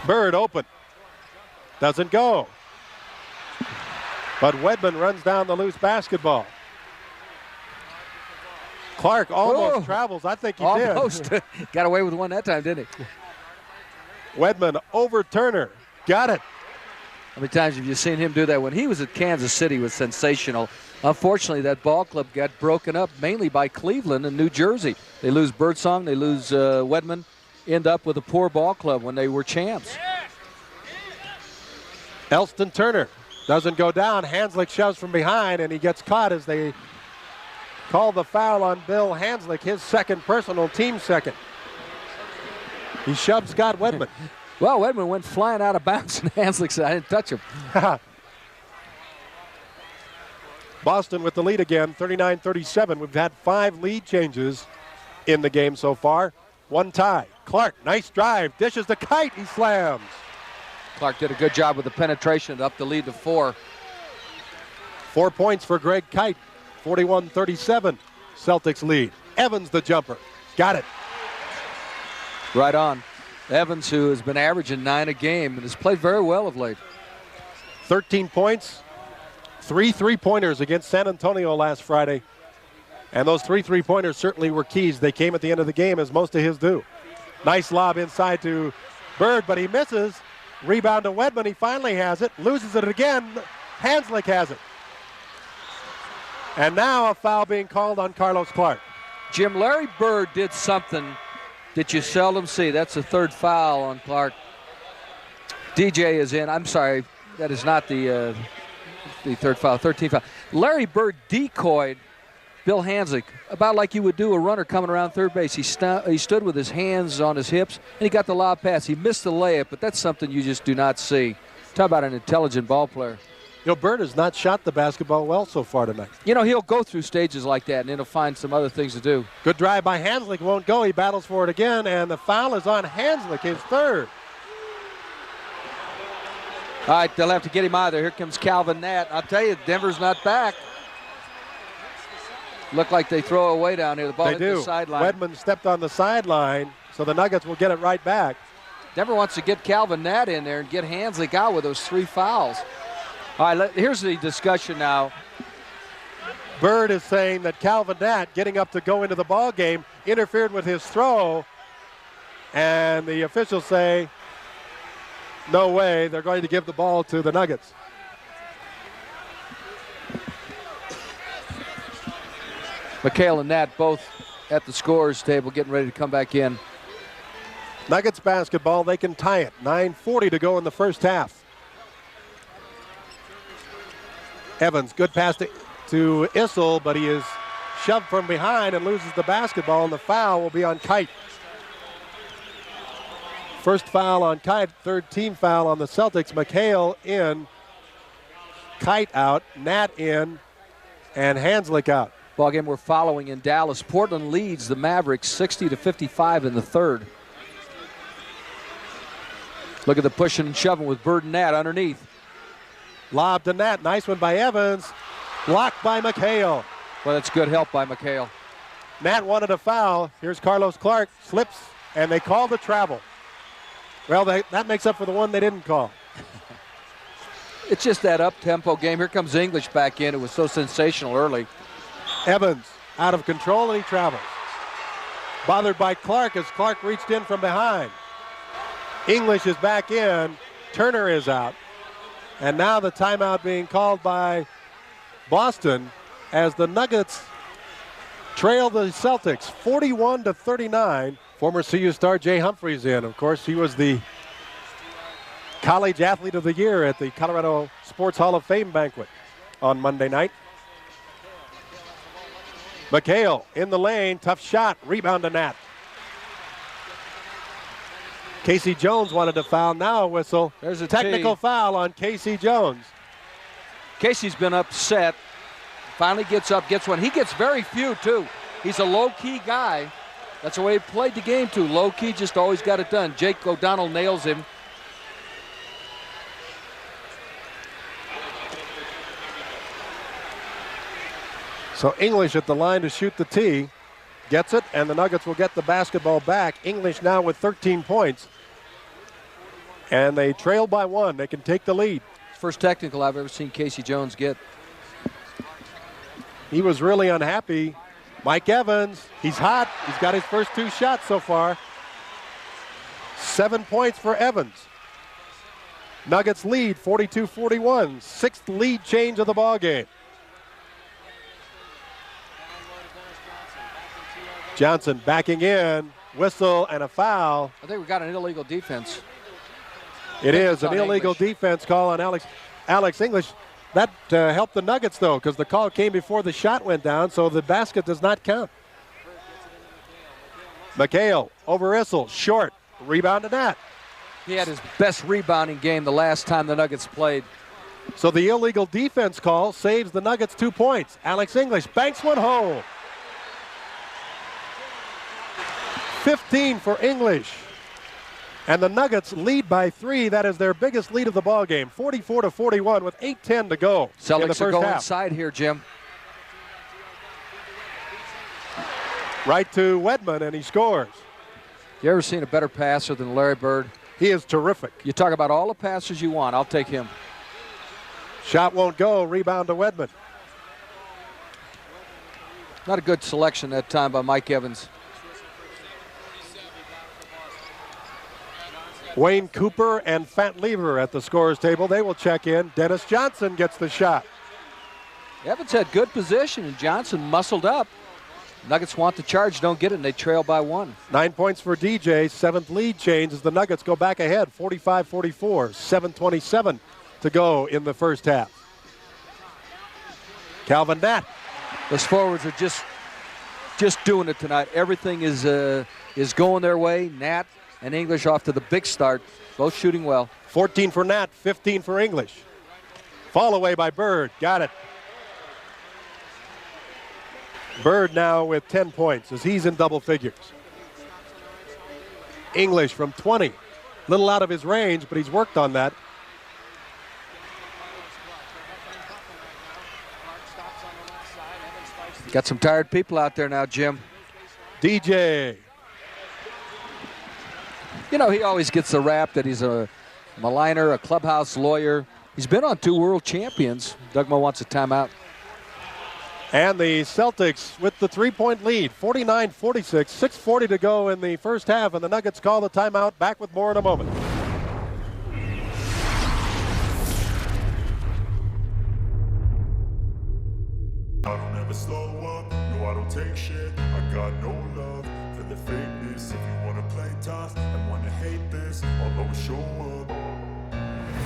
Speaker 2: Bird open. Doesn't go. But Wedman runs down the loose basketball. Clark almost travels. I think he did.
Speaker 1: Almost. Got away with one that time, didn't he?
Speaker 2: Wedman over Turner. Got it.
Speaker 1: How many times have you seen him do that? When he was at Kansas City, was sensational. Unfortunately, that ball club got broken up mainly by Cleveland and New Jersey. They lose Birdsong. They lose Wedman. End up with a poor ball club when they were champs.
Speaker 2: Elston Turner doesn't go down. Hanslick shoves from behind, and he gets caught as they call the foul on Bill Hanslick, his second personal, team second. He shoves Scott Wedman.
Speaker 1: Well, Wedman went flying out of bounds, and Hanslick said, I didn't touch him.
Speaker 2: Boston with the lead again, 39-37. We've had 5 lead changes in the game so far. 1 tie. Clark, nice drive, dishes the Kite, he slams.
Speaker 1: Clark did a good job with the penetration, up the lead to 4.
Speaker 2: 4 points for Greg Kite, 41-37. Celtics lead. Evans the jumper, got it.
Speaker 1: Right on. Evans, who has been averaging 9 a game and has played very well of late.
Speaker 2: 13 points, 3 3-pointers against San Antonio last Friday. And those 3 3-pointers certainly were keys. They came at the end of the game, as most of his do. Nice lob inside to Bird, but he misses. Rebound to Wedman, he finally has it. Loses it again, Hanslick has it. And now a foul being called on Carlos Clark.
Speaker 1: Jim, Larry Bird did something that you seldom see. That's the 3rd foul on Clark. DJ is in. I'm sorry, that is not the the third foul, 13th foul. Larry Bird decoyed Bill Hanzlik about like you would do a runner coming around third base. He stood with his hands on his hips, and he got the lob pass. He missed the layup, but that's something you just do not see. Talk about an intelligent ball player.
Speaker 2: You know, Bird has not shot the basketball well so far tonight.
Speaker 1: You know, he'll go through stages like that, and then he'll find some other things to do.
Speaker 2: Good drive by Hanzlik, won't go. He battles for it again, and the foul is on Hanzlik, his third.
Speaker 1: All right, they'll have to get him out of there. Here comes Calvin Nat. I'll tell you, Denver's not back. Look like they throw away down here. The ball hit the sideline.
Speaker 2: Wedman stepped on the sideline, so the Nuggets will get it right back.
Speaker 1: Denver wants to get Calvin Nat in there and get Hanzlik out with those 3 fouls. All right, here's the discussion now.
Speaker 2: Bird is saying that Calvin Nat, getting up to go into the ball game, interfered with his throw, and the officials say, no way, they're going to give the ball to the Nuggets.
Speaker 1: McHale and Nat both at the scorers table getting ready to come back in.
Speaker 2: Nuggets basketball, they can tie it. 9:40 to go in the first half. Evans, good pass to Issel, but he is shoved from behind and loses the basketball, and the foul will be on Kite. First foul on Kite, third team foul on the Celtics. McHale in, Kite out, Nat in, and Hanzlik out.
Speaker 1: Ball game we're following in Dallas. Portland leads the Mavericks 60-55 in the third. Look at the pushing and shoving with Bird and Nat underneath.
Speaker 2: Lob to Nat. Nice one by Evans. Blocked by McHale.
Speaker 1: Well, that's good help by McHale.
Speaker 2: Nat wanted a foul. Here's Carlos Clark. Slips, and they call the travel. Well, that makes up for the one they didn't call.
Speaker 1: It's just that up-tempo game. Here comes English back in. It was so sensational early.
Speaker 2: Evans out of control, and he travels. Bothered by Clark as Clark reached in from behind. English is back in. Turner is out. And now the timeout being called by Boston as the Nuggets trail the Celtics 41-39. Former CU star Jay Humphries in. Of course, he was the College Athlete of the Year at the Colorado Sports Hall of Fame banquet on Monday night. McHale in the lane, tough shot, rebound to Nat. Casey Jones wanted to foul, now a whistle.
Speaker 1: There's a
Speaker 2: technical foul on Casey Jones.
Speaker 1: Casey's been upset. Finally gets up, gets one. He gets very few, too. He's a low-key guy. That's the way he played the game, too. Low-key, just always got it done. Jake O'Donnell nails him.
Speaker 2: So English at the line to shoot the tee. Gets it, and the Nuggets will get the basketball back. English now with 13 points. And they trail by 1. They can take the lead.
Speaker 1: First technical I've ever seen Casey Jones get.
Speaker 2: He was really unhappy. Mike Evans, he's hot. He's got his first 2 shots so far. 7 points for Evans. Nuggets lead 42-41. 6th lead change of the ball game. Johnson backing in, whistle and a foul.
Speaker 1: I think we got an illegal defense.
Speaker 2: It is an illegal defense call on Alex English. That helped the Nuggets, though, because the call came before the shot went down, so the basket does not count. McHale over Issel, short, rebound to Nat.
Speaker 1: He had his best rebounding game the last time the Nuggets played.
Speaker 2: So the illegal defense call saves the Nuggets 2 points. Alex English banks one home. 15 for English. And the Nuggets lead by 3. That is their biggest lead of the ball game. 44-41 with 8:10 to go.
Speaker 1: Celtics
Speaker 2: in the first
Speaker 1: are going
Speaker 2: half.
Speaker 1: inside here, Jim.
Speaker 2: Right to Wedman, and he scores.
Speaker 1: You ever seen a better passer than Larry Bird?
Speaker 2: He is terrific.
Speaker 1: You talk about all the passers you want. I'll take him.
Speaker 2: Shot won't go. Rebound to Wedman.
Speaker 1: Not a good selection that time by Mike Evans.
Speaker 2: Wayne Cooper and Fat Lever at the scorer's table. They will check in. Dennis Johnson gets the shot.
Speaker 1: Evans had good position, and Johnson muscled up. Nuggets want the charge, don't get it, and they trail by 1.
Speaker 2: 9 points for DJ. 7th lead change as the Nuggets go back ahead, 45-44. 7:27 to go in the first half. Calvin Nat.
Speaker 1: Those forwards are just doing it tonight. Everything is going their way. Nat and English off to the big start, both shooting well.
Speaker 2: 14 for Nat, 15 for English. Fall away by Bird, got it. Bird now with 10 points as he's in double figures. English from 20. Little out of his range, but he's worked on that.
Speaker 1: Got some tired people out there now, Jim.
Speaker 2: DJ.
Speaker 1: You know, he always gets the rap that he's a maligner, a clubhouse lawyer. He's been on 2 world champions. Doug Moe wants a timeout.
Speaker 2: And the Celtics with the 3-point lead, 49-46, 6:40 to go in the first half, and the Nuggets call the timeout. Back with more in a moment.
Speaker 10: I don't ever slow up, no I don't take shit. I got no love for the fakeness. If you wanna play tough and wanna hate this, I'll always show up.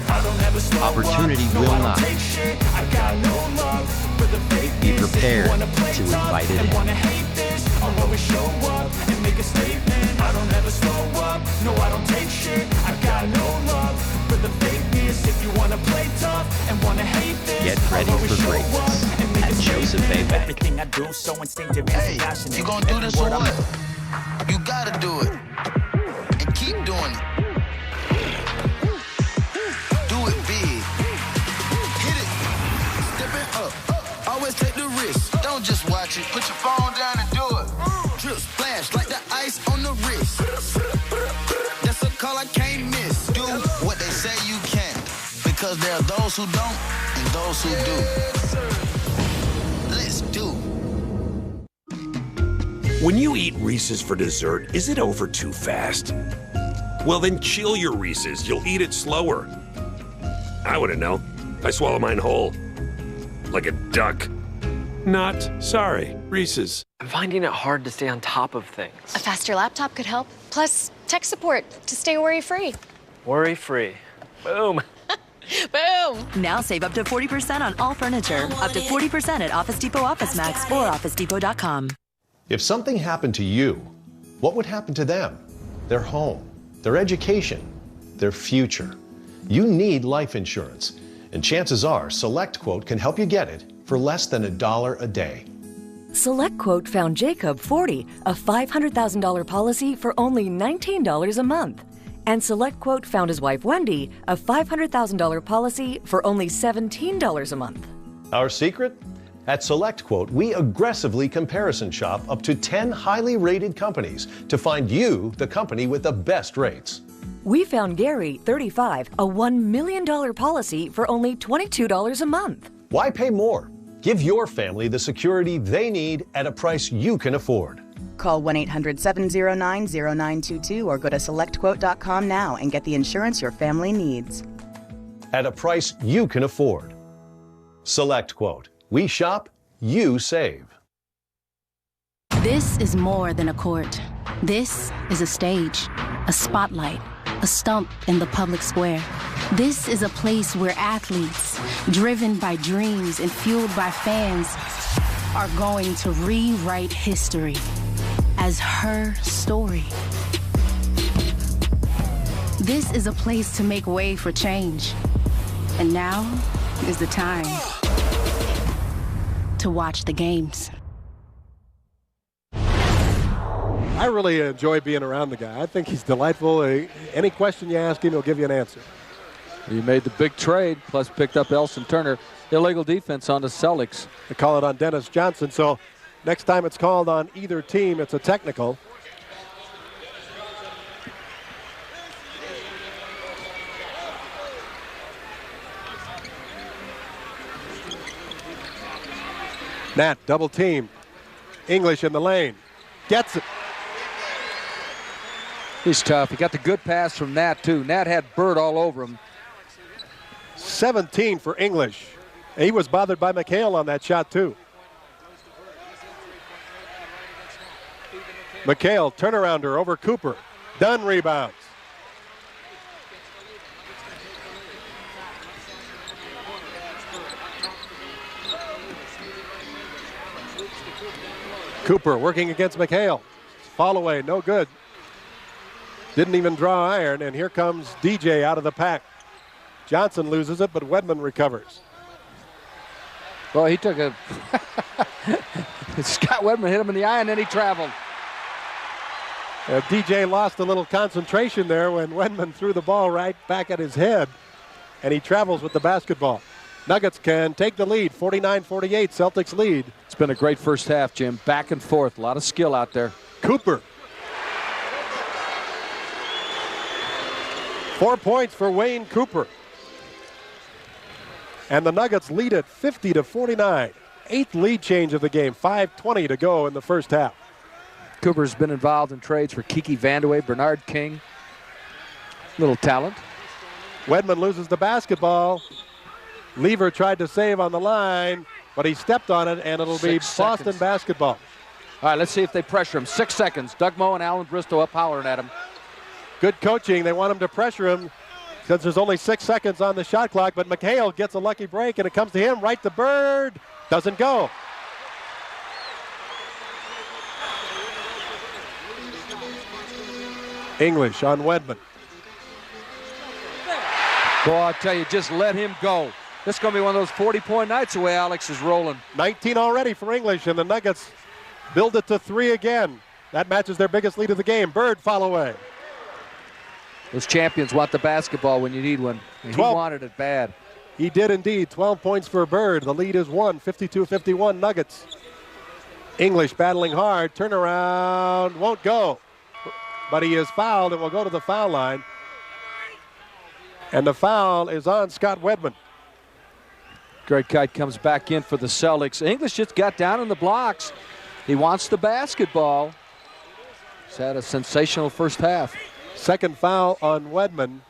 Speaker 10: I don't ever slow
Speaker 12: Opportunity
Speaker 10: up, no,
Speaker 12: will
Speaker 10: I don't
Speaker 12: not.
Speaker 10: take shit. I got no love for the fakeness.
Speaker 12: Be prepared
Speaker 10: if you wanna play
Speaker 12: to
Speaker 10: tough
Speaker 12: invite it
Speaker 10: and
Speaker 12: in.
Speaker 10: wanna hate this, I'll always show up and make a statement. I don't ever slow up, no I don't take shit. I got no love for the fakeness. If you wanna play tough and wanna hate this,
Speaker 12: Get ready for greatness at Joseph A. Bank.
Speaker 13: Everything I do so instinctive and
Speaker 14: Hey,
Speaker 13: passionate.
Speaker 14: you gonna do this or what? You gotta do it. And keep doing it. Do it big. Hit it. Step it up. Always take the risk. Don't just watch it. Put your phone down and do it. Drip splash like the ice on the wrist. That's a call I can't miss. Do what they say you can. Because there are those who don't and those who do. Let's do.
Speaker 15: When you eat Reese's for dessert, is it over too fast? Well, then chill your Reese's. You'll eat it slower. I wouldn't know. I swallow mine whole. Like a duck. Not sorry. Reese's.
Speaker 16: I'm finding it hard to stay on top of things.
Speaker 17: A faster laptop could help. Plus, tech support to stay worry-free.
Speaker 16: Worry-free. Boom.
Speaker 17: Boom!
Speaker 18: Now save up to 40% on all furniture. Up to 40% at Office Depot Office Max or OfficeDepot.com.
Speaker 19: If something happened to you, what would happen to them? Their home, their education, their future. You need life insurance, and chances are SelectQuote can help you get it for less than $1 a day.
Speaker 18: SelectQuote found Jacob 40, a $500,000 policy for only $19 a month. And SelectQuote found his wife Wendy, a $500,000 policy for only $17 a month.
Speaker 19: Our secret? At SelectQuote, we aggressively comparison shop up to 10 highly rated companies to find you the company with the best rates.
Speaker 18: We found Gary, 35, a $1 million policy for only $22 a month.
Speaker 19: Why pay more? Give your family the security they need at a price you can afford.
Speaker 20: Call 1-800-709-0922 or go to SelectQuote.com now and get the insurance your family needs.
Speaker 19: At a price you can afford. SelectQuote. We shop, you save.
Speaker 21: This is more than a court. This is a stage, a spotlight, a stump in the public square. This is a place where athletes, driven by dreams and fueled by fans, are going to rewrite history as her story. This is a place to make way for change. And now is the time to watch the games.
Speaker 2: I really enjoy being around the guy. I think he's delightful. Any question you ask him, he'll give you an answer.
Speaker 1: He made the big trade, plus picked up Elson Turner. Illegal defense on the Celtics.
Speaker 2: They call it on Dennis Johnson, so next time it's called on either team, it's a technical. Nat, double team. English in the lane. Gets it.
Speaker 1: He's tough. He got the good pass from Nat, too. Nat had Bird all over him.
Speaker 2: 17 for English. He was bothered by McHale on that shot, too. McHale, turnarounder over Cooper. Dunn rebounds. Cooper working against McHale. Fall away, no good. Didn't even draw iron, and here comes DJ out of the pack. Johnson loses it, but Wedman recovers.
Speaker 1: Well, he took a... Scott Wedman hit him in the eye, and then he traveled.
Speaker 2: DJ lost a little concentration there when Wedman threw the ball right back at his head, and he travels with the basketball. Nuggets can take the lead, 49-48, Celtics lead.
Speaker 1: It's been a great first half, Jim. Back and forth, a lot of skill out there.
Speaker 2: Cooper. 4 points for Wayne Cooper. And the Nuggets lead it 50-49. Eighth lead change of the game, 5:20 to go in the first half.
Speaker 1: Cooper's been involved in trades for Kiki Vandeweghe, Bernard King. Little talent.
Speaker 2: Wedman loses the basketball. Lever tried to save on the line, but he stepped on it, and it'll be Boston basketball.
Speaker 1: All right, let's see if they pressure him. 6 seconds. Doug Moe and Alan Bristow up hollering at him.
Speaker 2: Good coaching. They want him to pressure him since there's only 6 seconds on the shot clock, but McHale gets a lucky break, and it comes to him right to Bird. Doesn't go. English on Wedman.
Speaker 1: Boy, I tell you, just let him go. This is going to be one of those 40-point nights the way Alex is rolling.
Speaker 2: 19 already for English, and the Nuggets build it to 3 again. That matches their biggest lead of the game. Bird foul away.
Speaker 1: Those champions want the basketball when you need one. And he wanted it bad.
Speaker 2: He did indeed. 12 points for Bird. The lead is 52-51 Nuggets. English battling hard. Turnaround won't go. But he is fouled and will go to the foul line. And the foul is on Scott Wedman.
Speaker 1: Greg Kite comes back in for the Celtics. English just got down in the blocks. He wants the basketball. He's had a sensational first half.
Speaker 2: Second foul on Wedman.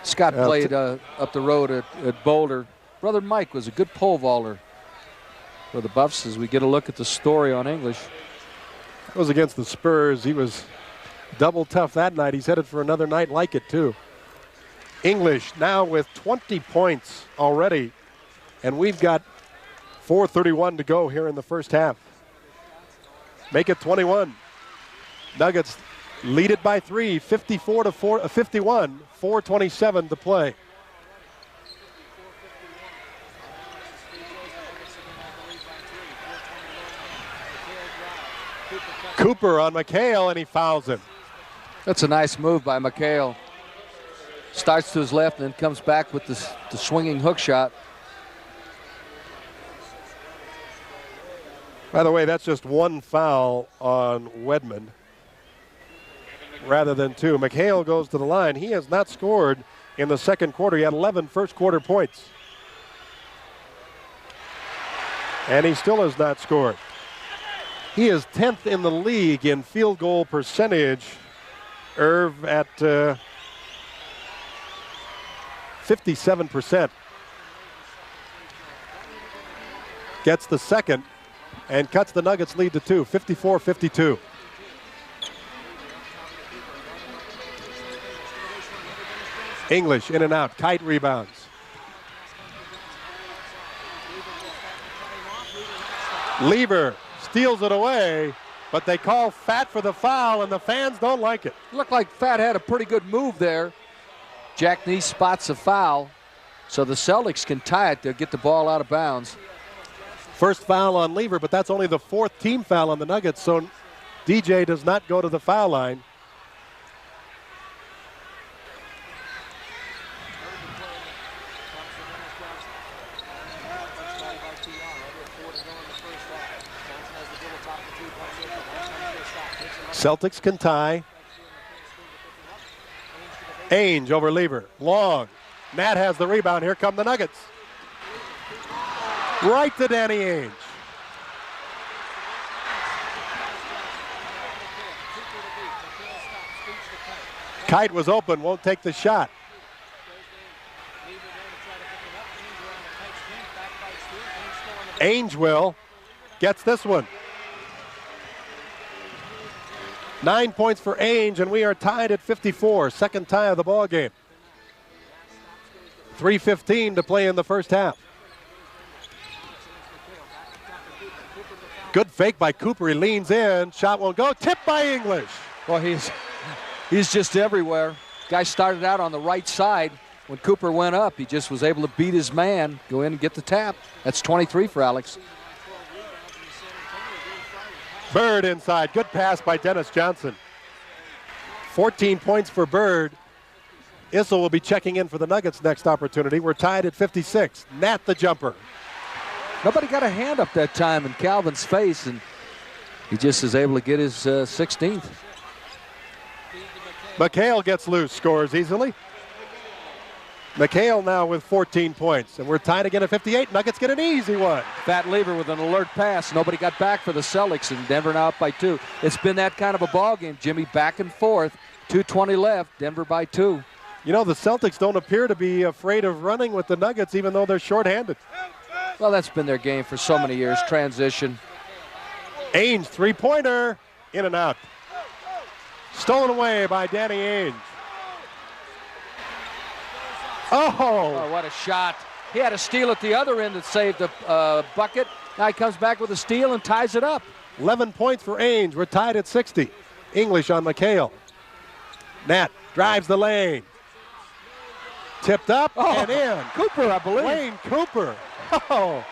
Speaker 1: Scott played up the road at Boulder. Brother Mike was a good pole vaulter for the Buffs as we get a look at the story on English.
Speaker 2: It was against the Spurs. He was double tough that night. He's headed for another night like it, too. English now with 20 points already, and we've got 4:31 to go here in the first half. Make it 21. Nuggets lead it by 3, 54-51, 4:27 to play. Cooper on McHale, and he fouls him.
Speaker 1: That's a nice move by McHale. Starts to his left and then comes back with the swinging hook shot.
Speaker 2: By the way, that's just one foul on Wedman rather than 2. McHale goes to the line. He has not scored in the second quarter. He had 11 first quarter points. And he still has not scored. He is 10th in the league in field goal percentage. Irv at 57%. Gets the second and cuts the Nuggets lead to 2, 54-52. English in and out. Kite rebounds. Lever steals it away, but they call Fat for the foul, and the fans don't like it.
Speaker 1: Looked like Fat had a pretty good move there. Jack Nee spots a foul, so the Celtics can tie it. They'll get the ball out of bounds.
Speaker 2: First foul on Lever, but that's only the 4th team foul on the Nuggets, so DJ does not go to the foul line. Celtics can tie. Ainge over Lever. Long. Nat has the rebound. Here come the Nuggets. Right to Danny Ainge. Kite was open, won't take the shot. Ainge will. Gets this one. 9 points for Ainge, and we are tied at 54. Second tie of the ball game. 3:15 to play in the first half. fake by Cooper. He leans in. Shot won't go. Tipped by English.
Speaker 1: Well, he's just everywhere. Guy started out on the right side. When Cooper went up, he just was able to beat his man, go in and get the tap. That's 23 for Alex.
Speaker 2: Bird inside. Good pass by Dennis Johnson. 14 points for Bird. Issel will be checking in for the Nuggets next opportunity. We're tied at 56. Nat the jumper.
Speaker 1: Nobody got a hand up that time in Calvin's face, and he just is able to get his 16th.
Speaker 2: McHale gets loose, scores easily. McHale now with 14 points, and we're tied again at 58. Nuggets get an easy one.
Speaker 1: Fat Lever with an alert pass. Nobody got back for the Celtics, and Denver now up by 2. It's been that kind of a ball game, Jimmy, back and forth. 2:20 left, Denver by 2.
Speaker 2: You know, the Celtics don't appear to be afraid of running with the Nuggets, even though they're shorthanded.
Speaker 1: Well, that's been their game for so many years, transition.
Speaker 2: Ainge, three-pointer, in and out. Stolen away by Danny Ainge. Oh,
Speaker 1: what a shot. He had a steal at the other end that saved the bucket. Now he comes back with a steal and ties it up.
Speaker 2: 11 points for Ainge. We're tied at 60. English on McHale. Nat drives the lane. Tipped up and in.
Speaker 1: Cooper, I believe.
Speaker 2: Wayne Cooper. Oh.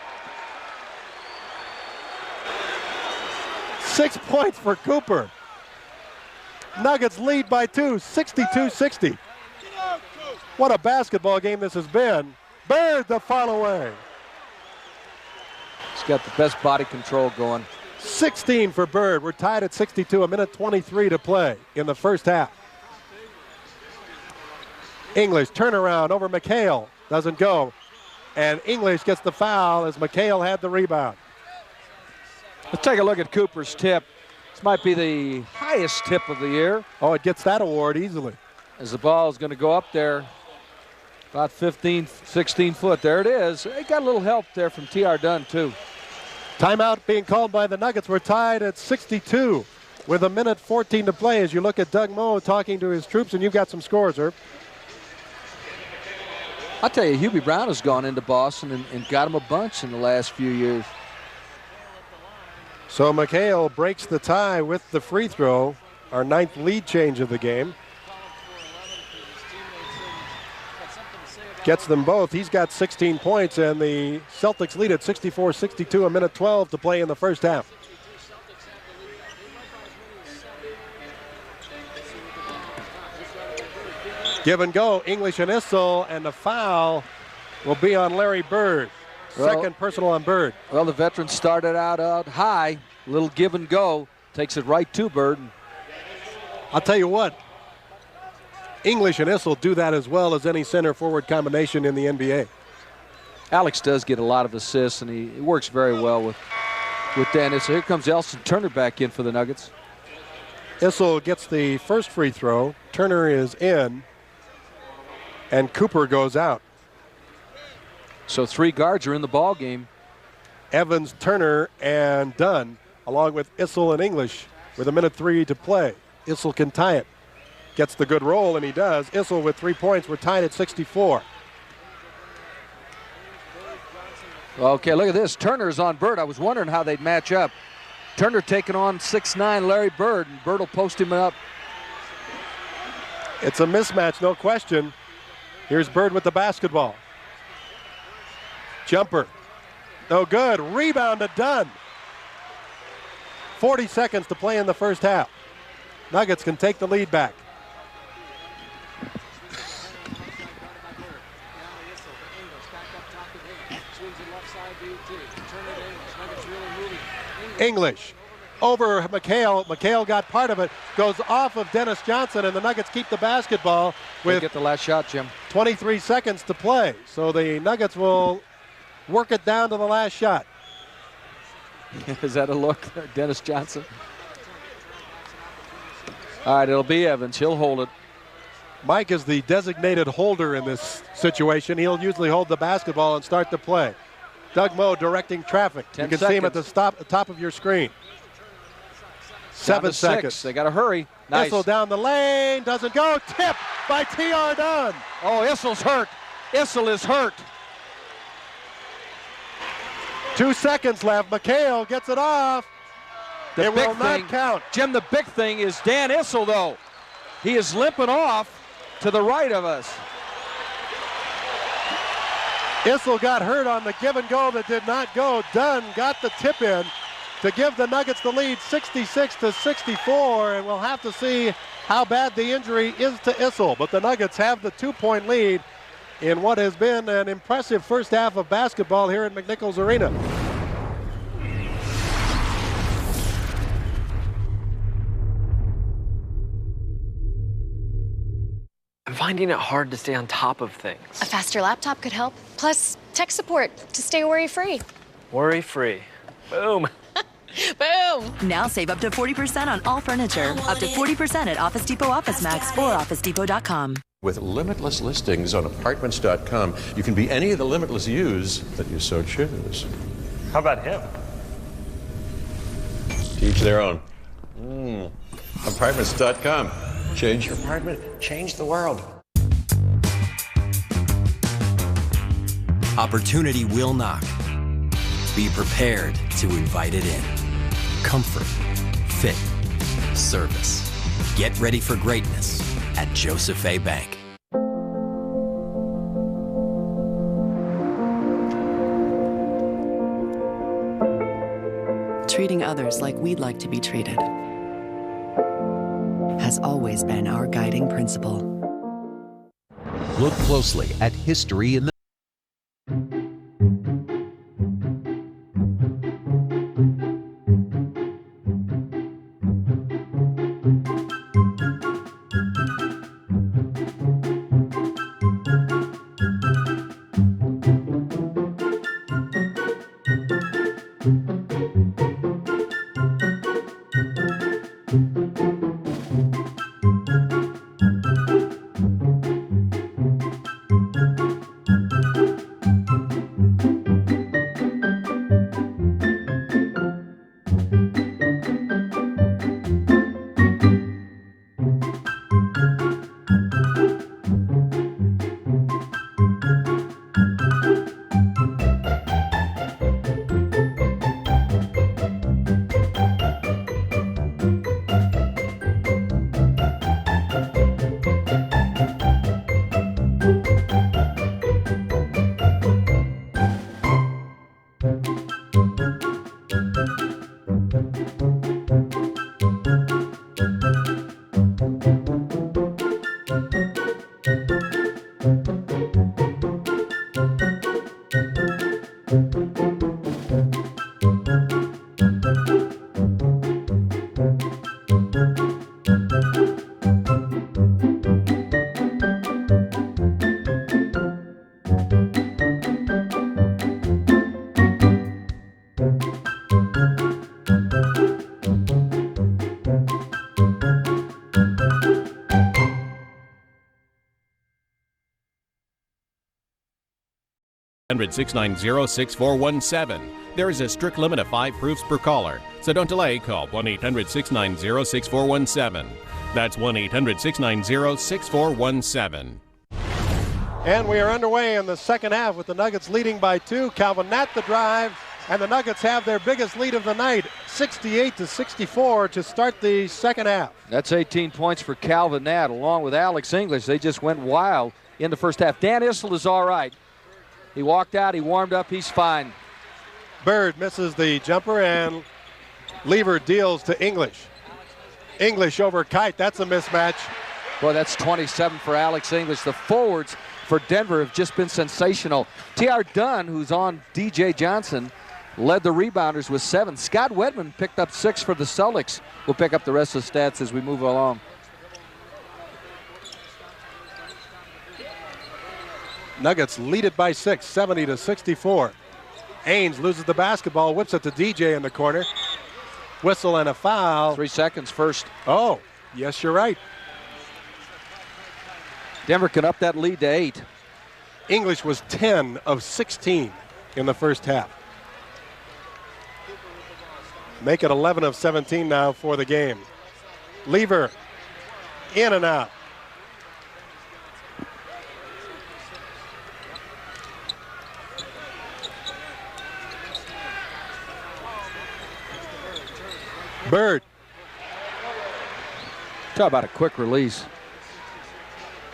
Speaker 2: 6 points for Cooper. Nuggets lead by 2, 62-60. What a basketball game this has been. Bird the follow-away.
Speaker 1: He's got the best body control going.
Speaker 2: 16 for Bird. We're tied at 62, a minute 23 to play in the first half. English turnaround over McHale. Doesn't go. And English gets the foul as McHale had the rebound.
Speaker 1: Let's take a look at Cooper's tip. This might be the highest tip of the year.
Speaker 2: Oh, it gets that award easily.
Speaker 1: As the ball is going to go up there. About 15, 16 foot. There it is. They got a little help there from T.R. Dunn, too.
Speaker 2: Timeout being called by the Nuggets. We're tied at 62 with a minute 14 to play as you look at Doug Moe talking to his troops, and you've got some scores, Herb.
Speaker 1: I'll tell you, Hubie Brown has gone into Boston and got him a bunch in the last few years.
Speaker 2: So McHale breaks the tie with the free throw, our 9th lead change of the game. Gets them both. He's got 16 points, and the Celtics lead at 64-62, a minute 12 to play in the first half. Give and go, English and Issel, and the foul will be on Larry Bird. Second personal on Bird.
Speaker 1: Well, the veteran started out high, a little give and go, takes it right to Bird.
Speaker 2: I'll tell you what, English and Issel do that as well as any center forward combination in the NBA.
Speaker 1: Alex does get a lot of assists, and he works very well with Dennis. So here comes Elson Turner back in for the Nuggets.
Speaker 2: Issel gets the first free throw. Turner is in, and Cooper goes out.
Speaker 1: So 3 guards are in the ball game.
Speaker 2: Evans, Turner, and Dunn, along with Issel and English, with a minute 3 to play. Issel can tie it. Gets the good roll, and he does. Issel with 3 points. We're tied at 64.
Speaker 1: Okay, look at this. Turner's on Bird. I was wondering how they'd match up. Turner taking on 6'9" Larry Bird, and Bird will post him up.
Speaker 2: It's a mismatch, no question. Here's Bird with the basketball. Jumper. No good. Rebound to Dunn. 40 seconds to play in the first half. Nuggets can take the lead back. English over McHale. McHale got part of it. Goes off of Dennis Johnson, and the Nuggets keep the basketball with
Speaker 1: get the last shot, Jim.
Speaker 2: 23 seconds to play. So the Nuggets will work it down to the last shot.
Speaker 1: Is that a look, Dennis Johnson? All right, it'll be Evans. He'll hold it.
Speaker 2: Mike is the designated holder in this situation. He'll usually hold the basketball and start the play. Doug Moe directing traffic. You can see him at the top of your screen. 7 seconds.
Speaker 1: They got to hurry. Nice.
Speaker 2: Issel down the lane. Doesn't go. Tip by T.R. Dunn.
Speaker 1: Oh, Issel's hurt. Issel is hurt.
Speaker 2: 2 seconds left. McHale gets it off. It will not count.
Speaker 1: Jim, the big thing is Dan Issel, though. He is limping off to the right of us.
Speaker 2: Issel got hurt on the give and go that did not go. Dunn got the tip in to give the Nuggets the lead 66-64, and we'll have to see how bad the injury is to Issel. But the Nuggets have the 2-point lead in what has been an impressive first half of basketball here at McNichols Arena.
Speaker 16: I'm finding it hard to stay on top of things.
Speaker 17: A faster laptop could help. Plus, tech support to stay worry-free.
Speaker 16: Worry-free. Boom.
Speaker 17: Boom.
Speaker 3: Now save up to 40% on all furniture. Up to 40% at Office Depot Office Max or OfficeDepot.com.
Speaker 22: With limitless listings on Apartments.com, you can be any of the limitless yous that you so choose.
Speaker 23: How about him?
Speaker 22: Each their own. Apartments.com. Change your apartment, change the world.
Speaker 24: Opportunity will knock. Be prepared to invite it in. Comfort, fit, service. Get ready for greatness at Joseph A. Bank.
Speaker 3: Treating others like we'd like to be treated has always been our guiding principle.
Speaker 25: Look closely at history in the
Speaker 26: (690-6417). There is a strict limit of 5 proofs per caller, so don't delay. Call 1-800-690-6417. That's 1-800-690-6417.
Speaker 2: And we are underway in the second half with the Nuggets leading by 2. Calvin Natt the drive, and the Nuggets have their biggest lead of the night, 68-64 to start the second half.
Speaker 1: That's 18 points for Calvin Natt along with Alex English. They just went wild in the first half. Dan Issel is all right. He walked out, he warmed up, he's fine.
Speaker 2: Bird misses the jumper, and Lever deals to English. English over Kite, that's a mismatch.
Speaker 1: Boy, that's 27 for Alex English. The forwards for Denver have just been sensational. T.R. Dunn, who's on D.J. Johnson, led the rebounders with 7. Scott Wedman picked up 6 for the Celtics. We'll pick up the rest of the stats as we move along.
Speaker 2: Nuggets lead it by 6, 70-64. Ainge loses the basketball, whips it to DJ in the corner. Whistle and a foul.
Speaker 1: 3 seconds first.
Speaker 2: Oh, yes, you're right.
Speaker 1: Denver can up that lead to 8.
Speaker 2: English was 10 of 16 in the first half. Make it 11 of 17 now for the game. Lever in and out. Bird.
Speaker 1: Talk about a quick release.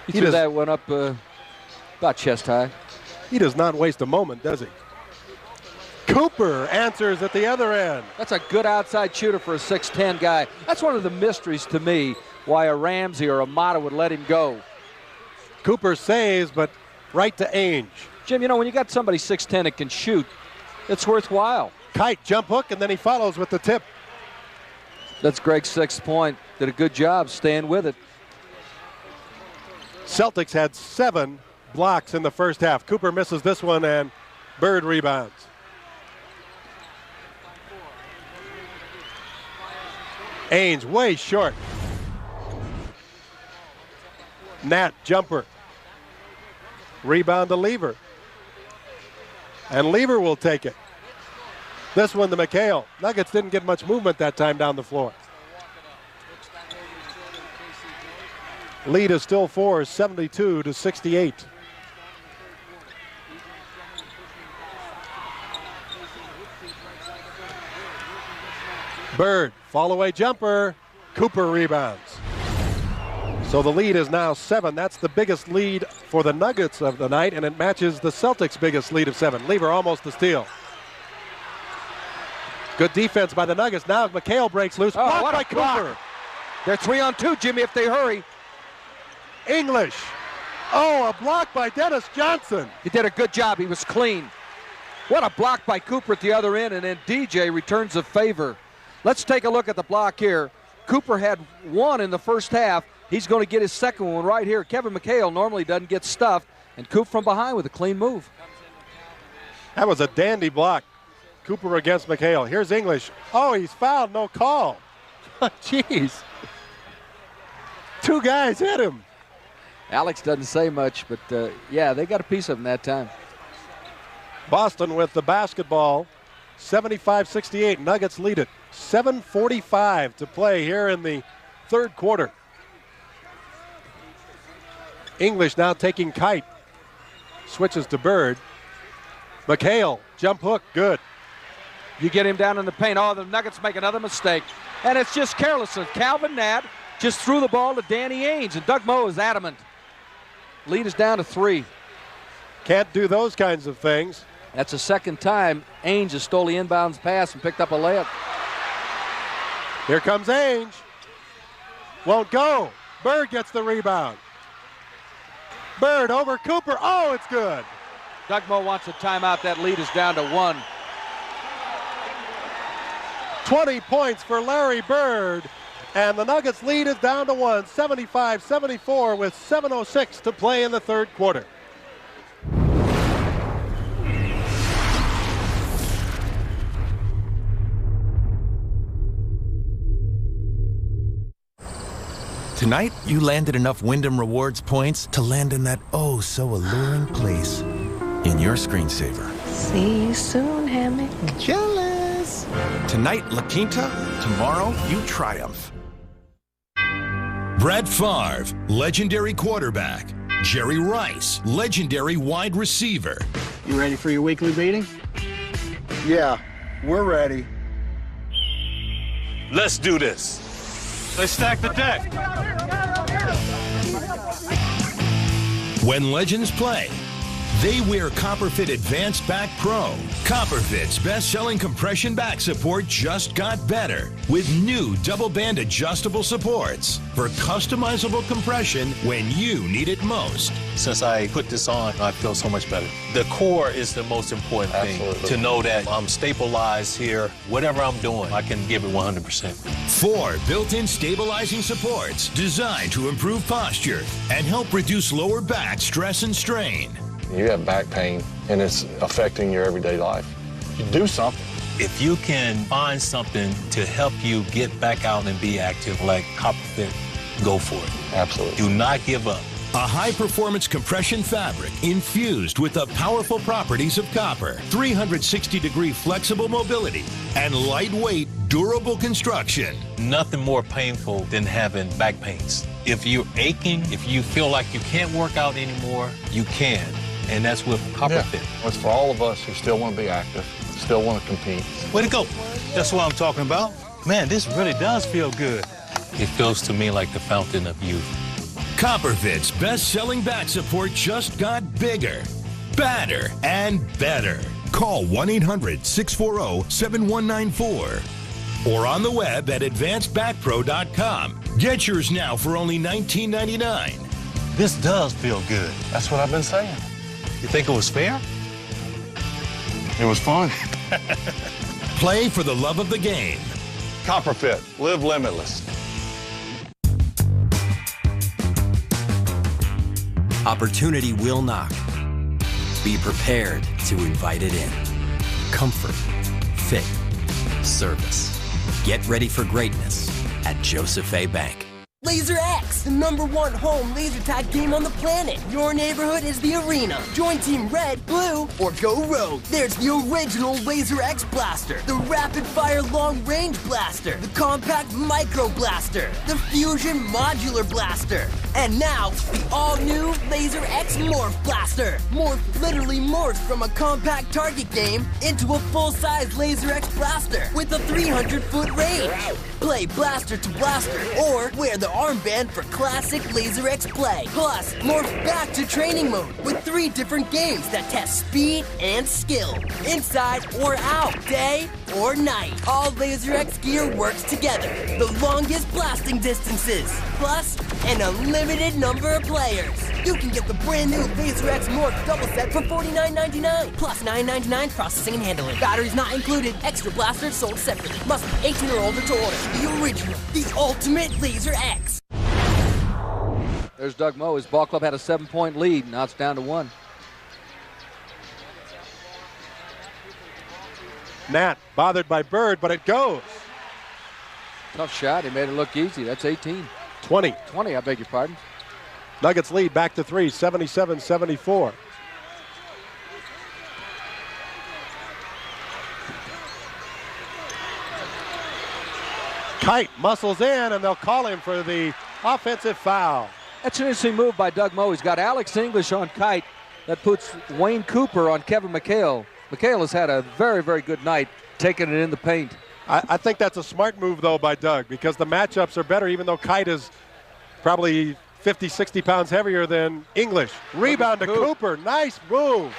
Speaker 1: He threw that one up about chest high.
Speaker 2: He does not waste a moment, does he? Cooper answers at the other end.
Speaker 1: That's a good outside shooter for a 6'10 guy. That's one of the mysteries to me why a Ramsey or a Mata would let him go.
Speaker 2: Cooper saves, but right to Ainge.
Speaker 1: Jim, you know, when you got somebody 6'10 that can shoot, it's worthwhile.
Speaker 2: Kite, jump hook, and then he follows with the tip.
Speaker 1: That's Greg's 6th point. Did a good job staying with it.
Speaker 2: Celtics had 7 blocks in the first half. Cooper misses this one, and Bird rebounds. Ainge way short. Nat jumper. Rebound to Lever. And Lever will take it. This one to McHale. Nuggets didn't get much movement that time down the floor. Lead is still 4, 72-68. Bird, fall away jumper. Cooper rebounds. So the lead is now 7. That's the biggest lead for the Nuggets of the night, and it matches the Celtics' biggest lead of 7. Lever almost a steal. Good defense by the Nuggets. Now McHale breaks loose.
Speaker 1: Oh,
Speaker 2: blocked by Cooper.
Speaker 1: They're 3-on-2, Jimmy, if they hurry.
Speaker 2: English. Oh, a block by Dennis Johnson.
Speaker 1: He did a good job. He was clean. What a block by Cooper at the other end, and then DJ returns the favor. Let's take a look at the block here. Cooper had 1 in the first half. He's going to get his second one right here. Kevin McHale normally doesn't get stuffed, and Coop from behind with a clean move.
Speaker 2: That was a dandy block. Cooper against McHale. Here's English. Oh, he's fouled, no call. Jeez. 2 guys hit him.
Speaker 1: Alex doesn't say much, but yeah, they got a piece of him that time.
Speaker 2: Boston with the basketball. 75-68. Nuggets lead it. 7:45 to play here in the third quarter. English now taking Kite. Switches to Bird. McHale, jump hook, good.
Speaker 1: You get him down in the paint. Oh, the Nuggets make another mistake. And it's just carelessness. Calvin Nat just threw the ball to Danny Ainge, and Doug Moe is adamant. Lead is down to 3.
Speaker 2: Can't do those kinds of things.
Speaker 1: That's the second time Ainge has stole the inbounds pass and picked up a layup.
Speaker 2: Here comes Ainge. Won't go. Bird gets the rebound. Bird over Cooper. Oh, it's good.
Speaker 1: Doug Moe wants a timeout. That lead is down to 1.
Speaker 2: 20 points for Larry Bird. And the Nuggets lead is down to 1. 75-74 with 7:06 to play in the third quarter.
Speaker 5: Tonight, you landed enough Wyndham Rewards points to land in that oh-so-alluring place in your screensaver.
Speaker 6: See you soon, Hammock.
Speaker 5: Jealous. Tonight, La Quinta. Tomorrow, you triumph.
Speaker 7: Brett Favre, legendary quarterback. Jerry Rice, legendary wide receiver.
Speaker 8: You ready for your weekly meeting?
Speaker 9: Yeah, we're ready.
Speaker 7: Let's do this.
Speaker 8: Let's stack the deck.
Speaker 7: When legends play, they wear Copperfit Advanced Back Pro. Copperfit's best-selling compression back support just got better with new double-band adjustable supports for customizable compression when you need it most.
Speaker 23: Since I put this on, I feel so much better. The core is the most important thing. To know that I'm stabilized here. Whatever I'm doing, I can give it 100%.
Speaker 7: 4 built-in stabilizing supports designed to improve posture and help reduce lower back stress and strain.
Speaker 9: You have back pain, and it's affecting your everyday life. You do something.
Speaker 23: If you can find something to help you get back out and be active like Copperfit, go for it.
Speaker 9: Absolutely.
Speaker 23: Do not give up.
Speaker 7: A high-performance compression fabric infused with the powerful properties of copper, 360-degree flexible mobility, and lightweight, durable construction.
Speaker 23: Nothing more painful than having back pains. If you're aching, if you feel like you can't work out anymore, you can. And that's with Copperfit.
Speaker 9: Yeah. It's for all of us who still want to be active, still want to compete.
Speaker 23: Way to go. That's what I'm talking about. Man, this really does feel good. It feels to me like the fountain of youth.
Speaker 7: Copperfit's best-selling back support just got bigger, badder, and better. Call 1-800-640-7194 or on the web at advancedbackpro.com. Get yours now for only $19.99.
Speaker 23: This does feel good.
Speaker 9: That's what I've been saying.
Speaker 23: You think it was fair?
Speaker 9: It was fun.
Speaker 7: Play for the love of the game.
Speaker 9: Copperfit, live limitless.
Speaker 24: Opportunity will knock. Be prepared to invite it in. Comfort, fit, service. Get ready for greatness at Joseph A. Bank.
Speaker 4: Laser X, the #1 home laser tag game on the planet. Your neighborhood is the arena. Join Team Red, Blue, or go rogue. There's the original Laser X blaster, the rapid-fire long-range blaster, the compact micro blaster, the fusion modular blaster, and now the all-new Laser X Morph Blaster. Morph literally morphs from a compact target game into a full-size Laser X blaster with a 300-foot range. Play blaster to blaster or wear the armband for classic Laser X play. Plus, morph back to training mode with 3 different games that test speed and skill. Inside or out, day or night. All Laser X gear works together. The longest blasting distances. Plus, an unlimited number of players. You can get the brand new Laser X Morph double set for $49.99. Plus $9.99 processing and handling. Batteries not included. Extra blasters sold separately. Must be 18 or older to order. The original, the ultimate Laser X.
Speaker 1: There's Doug Moe. His ball club had a 7-point lead. Now it's down to 1.
Speaker 2: Nat bothered by Bird, but it goes.
Speaker 1: Tough shot. He made it look easy. That's 18.
Speaker 2: 20.
Speaker 1: 20, I beg your pardon.
Speaker 2: Nuggets lead back to 3, 77-74. Kite muscles in, and they'll call him for the offensive foul.
Speaker 1: That's an interesting move by Doug Moe. He's got Alex English on Kite. That puts Wayne Cooper on Kevin McHale. McHale has had a very, very good night taking it in the paint.
Speaker 2: I think that's a smart move, though, by Doug, because the matchups are better, even though Kite is probably 50, 60 pounds heavier than English. Rebound to Cooper. Nice move.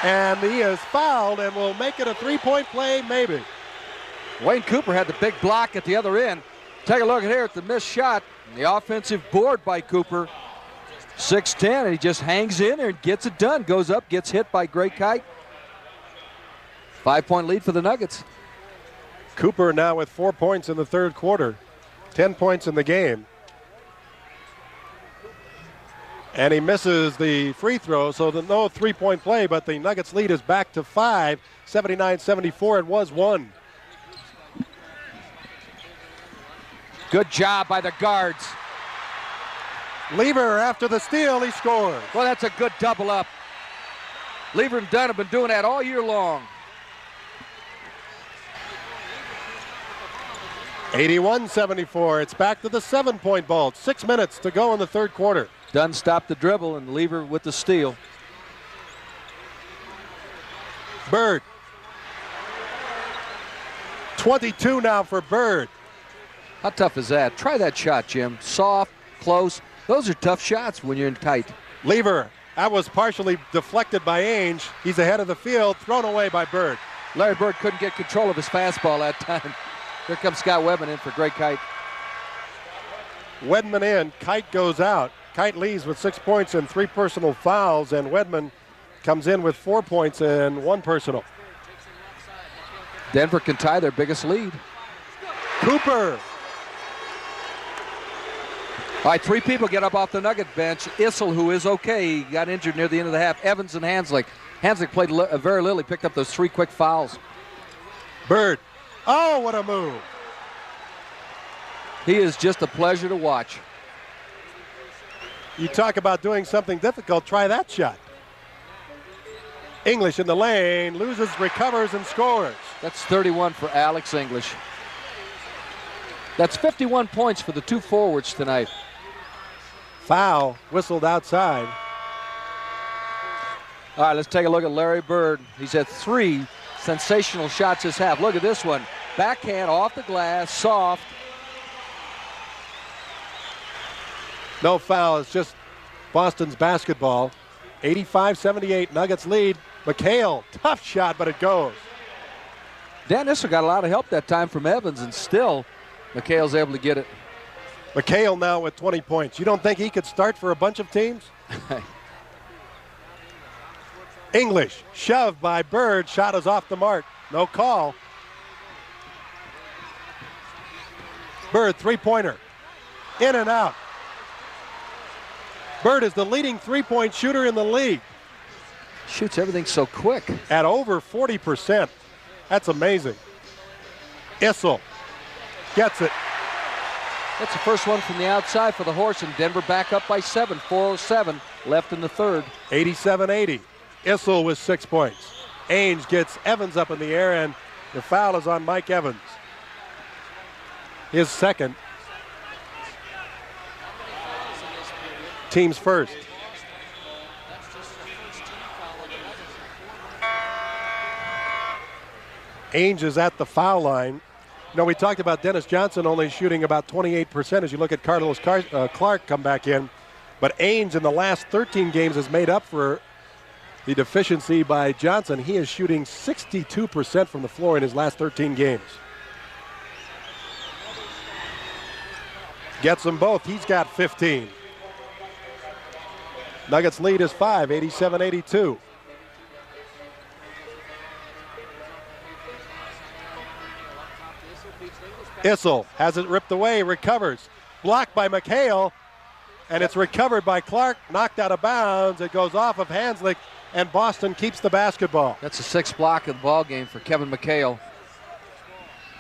Speaker 2: And he is fouled and will make it a 3-point play, maybe.
Speaker 1: Wayne Cooper had the big block at the other end. Take a look here at the missed shot. The offensive board by Cooper. 6'10", and he just hangs in there and gets it done. Goes up, gets hit by Great Kite. 5-point lead for the Nuggets.
Speaker 2: Cooper now with 4 points in the third quarter. 10 points in the game. And he misses the free throw, so no 3-point play, but the Nuggets lead is back to 5, 79-74. It was 1.
Speaker 1: Good job by the guards.
Speaker 2: Lever after the steal, he scores.
Speaker 1: Well, that's a good double up. Lever and Dunn have been doing that all year long.
Speaker 2: 81-74. It's back to the 7-point ball. 6 minutes to go in the third quarter.
Speaker 1: Dunn stopped the dribble and Lever with the steal.
Speaker 2: Bird. 22 now for Bird.
Speaker 1: How tough is that? Try that shot, Jim. Soft, close. Those are tough shots when you're in tight.
Speaker 2: Lever. That was partially deflected by Ainge. He's ahead of the field, thrown away by Bird.
Speaker 1: Larry Bird couldn't get control of his fastball that time. Here comes Scott Wedman in for Great Kite.
Speaker 2: Wedman in. Kite goes out. Kite leads with 6 points and 3 personal fouls, and Wedman comes in with 4 points and 1 personal.
Speaker 1: Denver can tie their biggest lead.
Speaker 2: Cooper.
Speaker 1: All right, 3 people get up off the Nugget bench. Issel, who is okay, he got injured near the end of the half. Evans and Hanslick. Hanslick played very little. He picked up those 3 quick fouls.
Speaker 2: Bird. Oh, what a move.
Speaker 1: He is just a pleasure to watch.
Speaker 2: You talk about doing something difficult, try that shot. English in the lane, loses, recovers, and scores.
Speaker 1: That's 31 for Alex English. That's 51 points for the 2 forwards tonight.
Speaker 2: Foul whistled outside.
Speaker 1: All right, let's take a look at Larry Bird. He's had 3 sensational shots this half. Look at this one. backhand off the glass, soft.
Speaker 2: No foul. It's just Boston's basketball. 85-78, Nuggets lead. McHale, tough shot, but it goes.
Speaker 1: Dan Issel got a lot of help that time from Evans, and still McHale's able to get it.
Speaker 2: McHale now with 20 points. You don't think he could start for a bunch of teams? English, shoved by Bird. Shot is off the mark. No call. Bird, three-pointer. In and out. Bird is the leading three-point shooter in the league.
Speaker 1: Shoots everything so quick.
Speaker 2: At over 40%. That's amazing. Issel gets it.
Speaker 1: That's the first one from the outside for the Horse, and Denver back up by 7. 4:07 left in the third.
Speaker 2: 87-80. Issel with 6 points. Ainge gets Evans up in the air, and the foul is on Mike Evans. His second. Team's first. Ainge is at the foul line. You know, we talked about Dennis Johnson only shooting about 28% as you look at Carlos Clark come back in. But Ainge in the last 13 games has made up for the deficiency by Johnson. He is shooting 62% from the floor in his last 13 games. Gets them both. He's got 15. Nuggets lead is 5, 87-82. Issel has it ripped away, recovers. Blocked by McHale, and it's recovered by Clark, knocked out of bounds. It goes off of Hanslick, and Boston keeps the basketball.
Speaker 1: That's the sixth block of the ball game for Kevin McHale.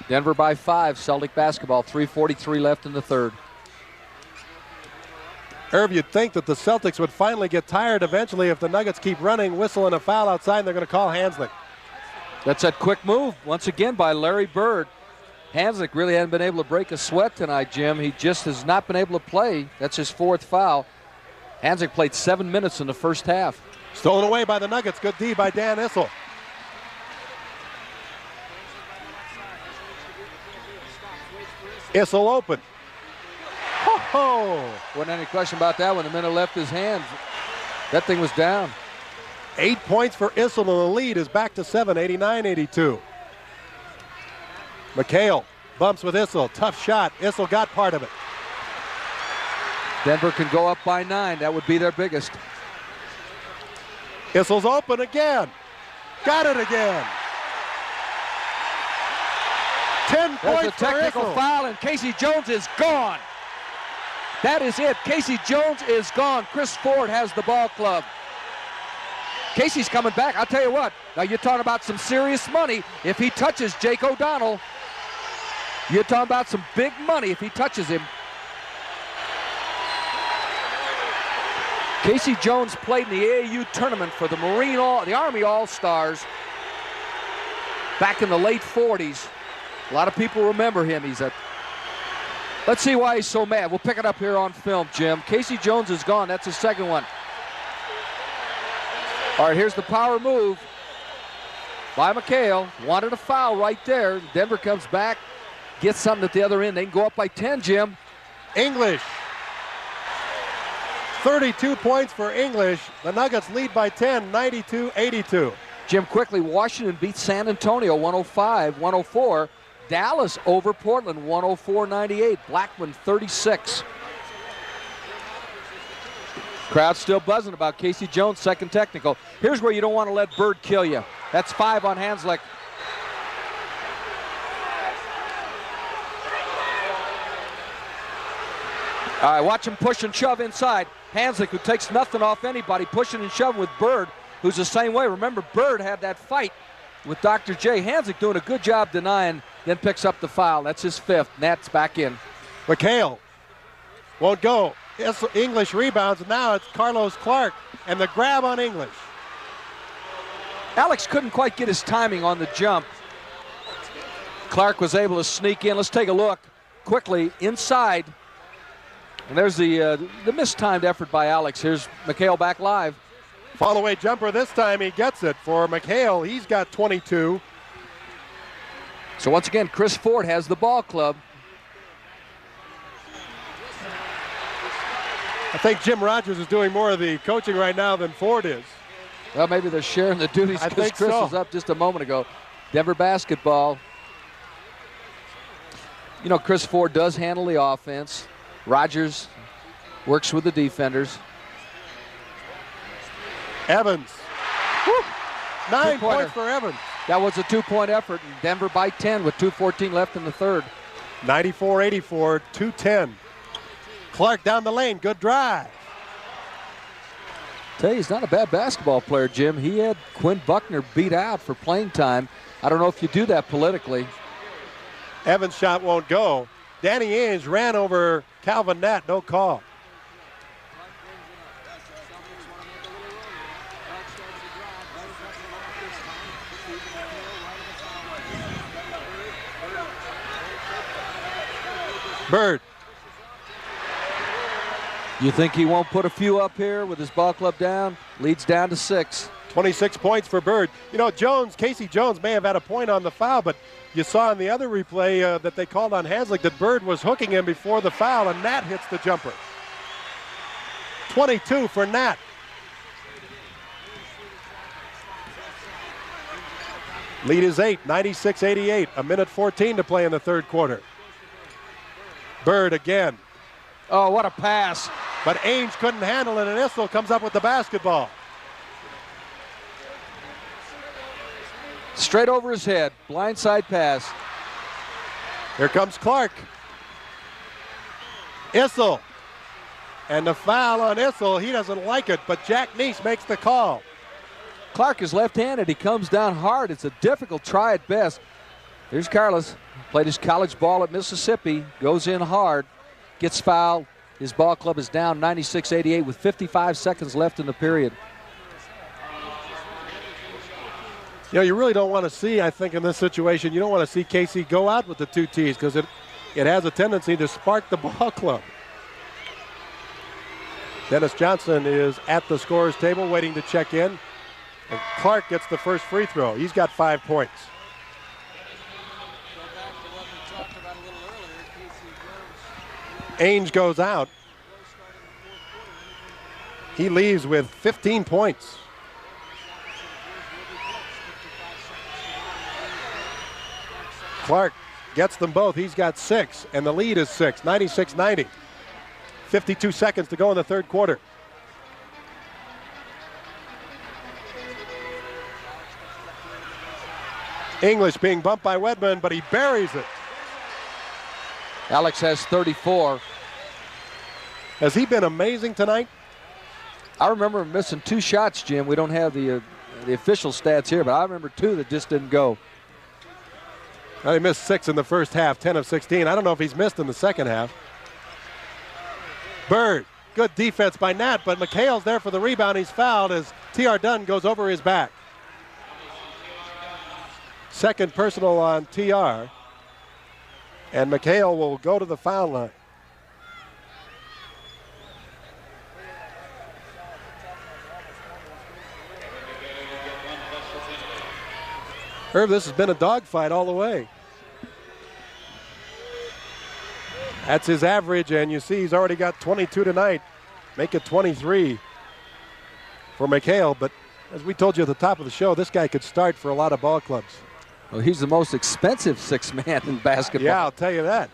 Speaker 1: Denver by 5, Celtic basketball, 3:43 left in the third.
Speaker 2: Herb, you'd think that the Celtics would finally get tired eventually if the Nuggets keep running, whistle and a foul outside, and they're going to call Hanslick.
Speaker 1: That's that quick move, once again, by Larry Bird. Hanslick really hasn't been able to break a sweat tonight, Jim. He just has not been able to play. That's his fourth foul. Hanslick played 7 minutes in the first half.
Speaker 2: Stolen away by the Nuggets. Good D by Dan Issel. Issel open. Ho-ho!
Speaker 1: Wasn't any question about that when the minute left his hands. That thing was down.
Speaker 2: 8 points for Issel, and the lead is back to 7, 89-82. McHale bumps with Issel. Tough shot. Issel got part of it.
Speaker 1: Denver can go up by 9. That would be their biggest.
Speaker 2: Issel's open again. Got it again. 10 points for Issel.
Speaker 1: There's a technical foul, and Casey Jones is gone. That is it. Casey Jones is gone. Chris Ford has the ball club. Casey's coming back. I'll tell you what. Now you're talking about some serious money. If he touches Jake O'Donnell, you're talking about some big money if he touches him. Casey Jones played in the AAU tournament for the Army All-Stars back in the late 40s. A lot of people remember him. Let's see why he's so mad. We'll pick it up here on film, Jim. Casey Jones is gone. That's his second one. All right, here's the power move by McHale. Wanted a foul right there. Denver comes back, gets something at the other end. They can go up by 10, Jim.
Speaker 2: English. 32 points for English. The Nuggets lead by 10, 92-82.
Speaker 1: Jim, quickly, Washington beats San Antonio 105-104. Dallas over Portland 104-98. Blackman 36. Crowd still buzzing about Casey Jones' second technical. Here's where you don't want to let Bird kill you. That's 5 on Hanslick. All right, watch him push and shove inside. Hanslick, who takes nothing off anybody, pushing and shoving with Bird, who's the same way. Remember, Bird had that fight with Dr. J. Hanslick doing a good job denying, then picks up the foul. That's his fifth. Nat's back in.
Speaker 2: McHale won't go. English rebounds, and now it's Carlos Clark, and the grab on English.
Speaker 1: Alex couldn't quite get his timing on the jump. Clark was able to sneak in. Let's take a look quickly inside. And there's the mistimed effort by Alex. Here's McHale back live.
Speaker 2: Fall-away jumper this time. He gets it for McHale. He's got 22.
Speaker 1: So once again, Chris Ford has the ball club.
Speaker 2: I think Jim Rogers is doing more of the coaching right now than Ford is.
Speaker 1: Well, maybe they're sharing the duties because Chris was up just a moment ago. Denver basketball. You know, Chris Ford does handle the offense. Rogers works with the defenders.
Speaker 2: Evans. Woo. 9 points for Evans.
Speaker 1: That was a 2-point effort. And Denver by 10 with 2:14 left in the third.
Speaker 2: 94-84, 2:10. Clark down the lane, good drive.
Speaker 1: Tell you, he's not a bad basketball player, Jim. He had Quinn Buckner beat out for playing time. I don't know if you do that politically.
Speaker 2: Evans' shot won't go. Danny Ainge ran over Calvin Nat, no call. Bird.
Speaker 1: You think he won't put a few up here with his ball club down? Leads down to 6.
Speaker 2: 26 points for Bird. You know, Casey Jones may have had a point on the foul, but you saw in the other replay that they called on Hanslick that Bird was hooking him before the foul, and Nat hits the jumper. 22 for Nat. Lead is 8, 96-88. A minute 14 to play in the third quarter. Bird again.
Speaker 1: Oh, what a pass.
Speaker 2: But Ainge couldn't handle it, and Issel comes up with the basketball.
Speaker 1: Straight over his head. Blindside pass.
Speaker 2: Here comes Clark. Issel. And the foul on Issel, he doesn't like it, but Jack Neese makes the call.
Speaker 1: Clark is left-handed. He comes down hard. It's a difficult try at best. Here's Carlos. Played his college ball at Mississippi. Goes in hard. Gets fouled. His ball club is down 96-88 with 55 seconds left in the period.
Speaker 2: You know, you really don't want to see, I think, in this situation, you don't want to see KC go out with the 2 Ts because it has a tendency to spark the ball club. Dennis Johnson is at the scorer's table waiting to check in. And Clark gets the first free throw. He's got 5 points. Ainge goes out. He leaves with 15 points. Clark gets them both. He's got 6, and the lead is 6, 96-90. 52 seconds to go in the third quarter. English being bumped by Wedman, but he buries it.
Speaker 1: Alex has 34.
Speaker 2: Has he been amazing tonight?
Speaker 1: I remember him missing 2 shots, Jim. We don't have the official stats here, but I remember 2 that just didn't go.
Speaker 2: Well, he missed 6 in the first half, 10 of 16. I don't know if he's missed in the second half. Bird, good defense by Nat, but McHale's there for the rebound. He's fouled as T.R. Dunn goes over his back. Second personal on T.R. And McHale will go to the foul line. Herb, this has been a dogfight all the way. That's his average, and you see he's already got 22 tonight. Make it 23 for McHale, but as we told you at the top of the show, this guy could start for a lot of ball clubs.
Speaker 1: Well, he's the most expensive 6th man in basketball.
Speaker 2: Yeah, I'll tell you that.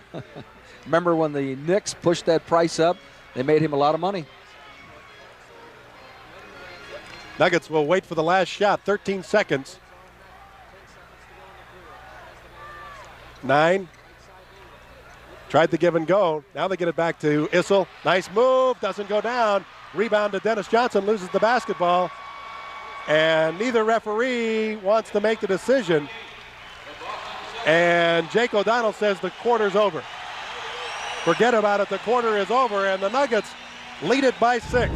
Speaker 1: Remember when the Knicks pushed that price up? They made him a lot of money.
Speaker 2: Nuggets will wait for the last shot, 13 seconds. 9. Tried to give and go. Now they get it back to Issel. Nice move, doesn't go down. Rebound to Dennis Johnson, loses the basketball. And neither referee wants to make the decision. And Jake O'Donnell says the quarter's over. Forget about it, the quarter is over, and the Nuggets lead it by 6.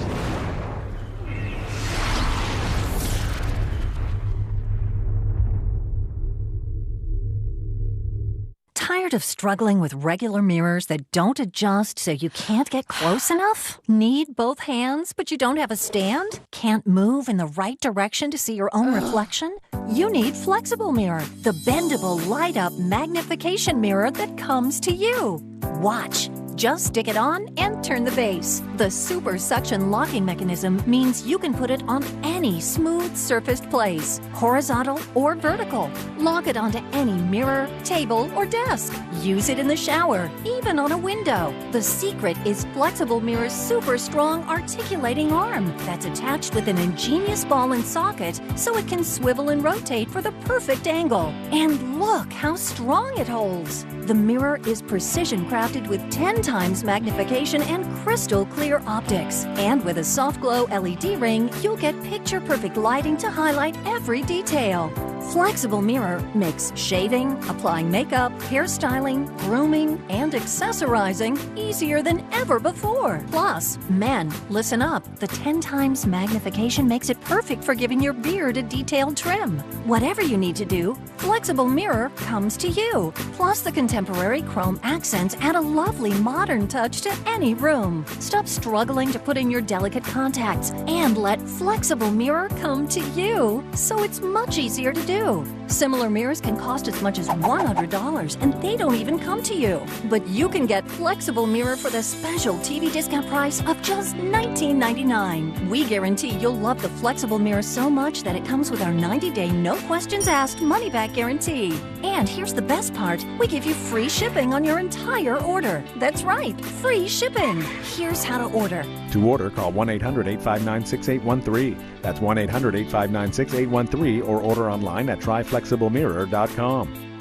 Speaker 3: Tired
Speaker 10: Tired of struggling with regular mirrors that don't adjust so you can't get close enough? Need both hands but you don't have a stand? Can't move in the right direction to see your own reflection? You need Flexible Mirror, the bendable, light-up magnification mirror that comes to you. Watch. Just stick it on and turn the base. The super suction locking mechanism means you can put it on any smooth surfaced place, horizontal or vertical. Lock it onto any mirror, table, or desk. Use it in the shower, even on a window. The secret is Flexible Mirror's super strong articulating arm that's attached with an ingenious ball and socket so it can swivel and rotate for the perfect angle. And look how strong it holds. The mirror is precision crafted with 10 times magnification and crystal clear optics. And with a soft glow LED ring, you'll get picture-perfect lighting to highlight every detail. Flexible Mirror makes shaving, applying makeup, hairstyling, grooming, and accessorizing easier than ever before. Plus, men, listen up. The 10 times magnification makes it perfect for giving your beard a detailed trim. Whatever you need to do, Flexible Mirror comes to you. Plus, the contemporary chrome accents add a lovely modern touch to any room. Stop struggling to put in your delicate contacts and let Flexible Mirror come to you, so it's much easier to do. Similar mirrors can cost as much as $100, and they don't even come to you. But you can get Flexible Mirror for the special TV discount price of just $19.99. We guarantee you'll love the Flexible Mirror so much that it comes with our 90-day no questions asked money-back guarantee. And here's the best part. We give you free shipping on your entire order. That's right, free shipping. Here's how to order.
Speaker 11: To order, call 1-800-859-6813. That's 1-800-859-6813 or order online at tryflexiblemirror.com.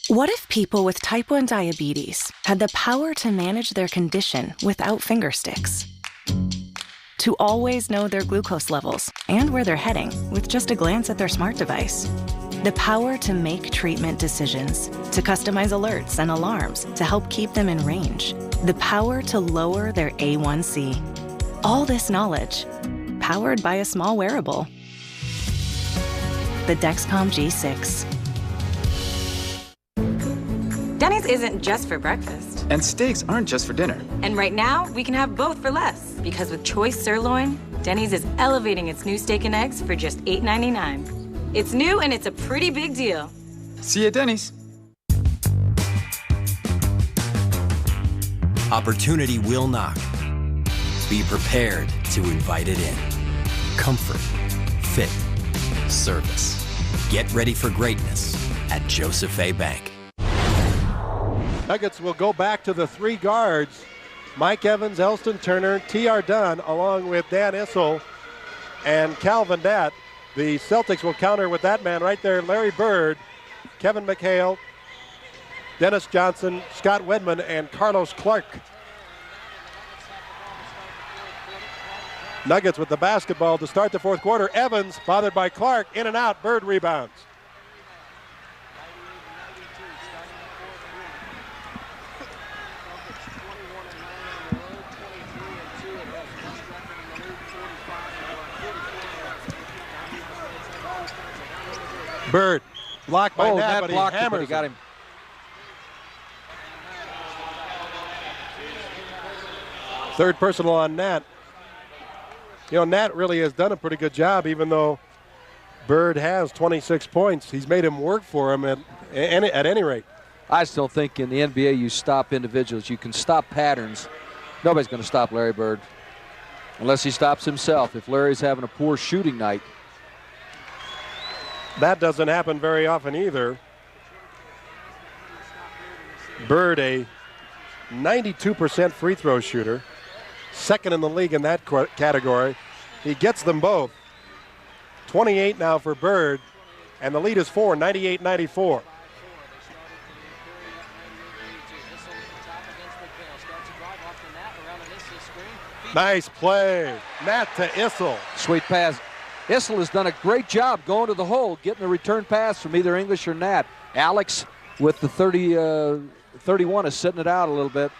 Speaker 20: What if people with type 1 diabetes had the power to manage their condition without finger sticks? To always know their glucose levels and where they're heading with just a glance at their smart device. The power to make treatment decisions, to customize alerts and alarms to help keep them in range. The power to lower their A1C. All this knowledge, powered by a small wearable. The Dexcom G6.
Speaker 12: Denny's isn't just for breakfast.
Speaker 13: And steaks aren't just for dinner.
Speaker 12: And right now, we can have both for less. Because with Choice Sirloin, Denny's is elevating its new steak and eggs for just $8.99. It's new and it's a pretty big deal.
Speaker 13: See you at Denny's.
Speaker 24: Opportunity will knock. Be prepared to invite it in. Comfort, fit, service. Get ready for greatness at Joseph A. Bank.
Speaker 2: Nuggets will go back to the three guards. Mike Evans, Elston Turner, T.R. Dunn, along with Dan Issel and Calvin Datt. The Celtics will counter with that man right there, Larry Bird, Kevin McHale, Dennis Johnson, Scott Wedman, and Carlos Clark. Nuggets with the basketball to start the fourth quarter. Evans, bothered by Clark, in and out. Bird rebounds. Bird, blocked by Nat, but he hammers
Speaker 1: but he got him.
Speaker 2: Third personal on Nat. You know, Nat really has done a pretty good job, even though Bird has 26 points. He's made him work for him at any rate.
Speaker 1: I still think in the NBA you stop individuals. You can stop patterns. Nobody's going to stop Larry Bird unless he stops himself. If Larry's having a poor shooting night.
Speaker 2: That doesn't happen very often either. Bird, a 92% free throw shooter, second in the league in that category. He gets them both. 28 now for Bird, and the lead is 4, 98-94. Nice play. Nat to Issel.
Speaker 1: Sweet pass. Issel has done a great job going to the hole, getting a return pass from either English or Nat. Alex with the 31 is sitting it out a little bit.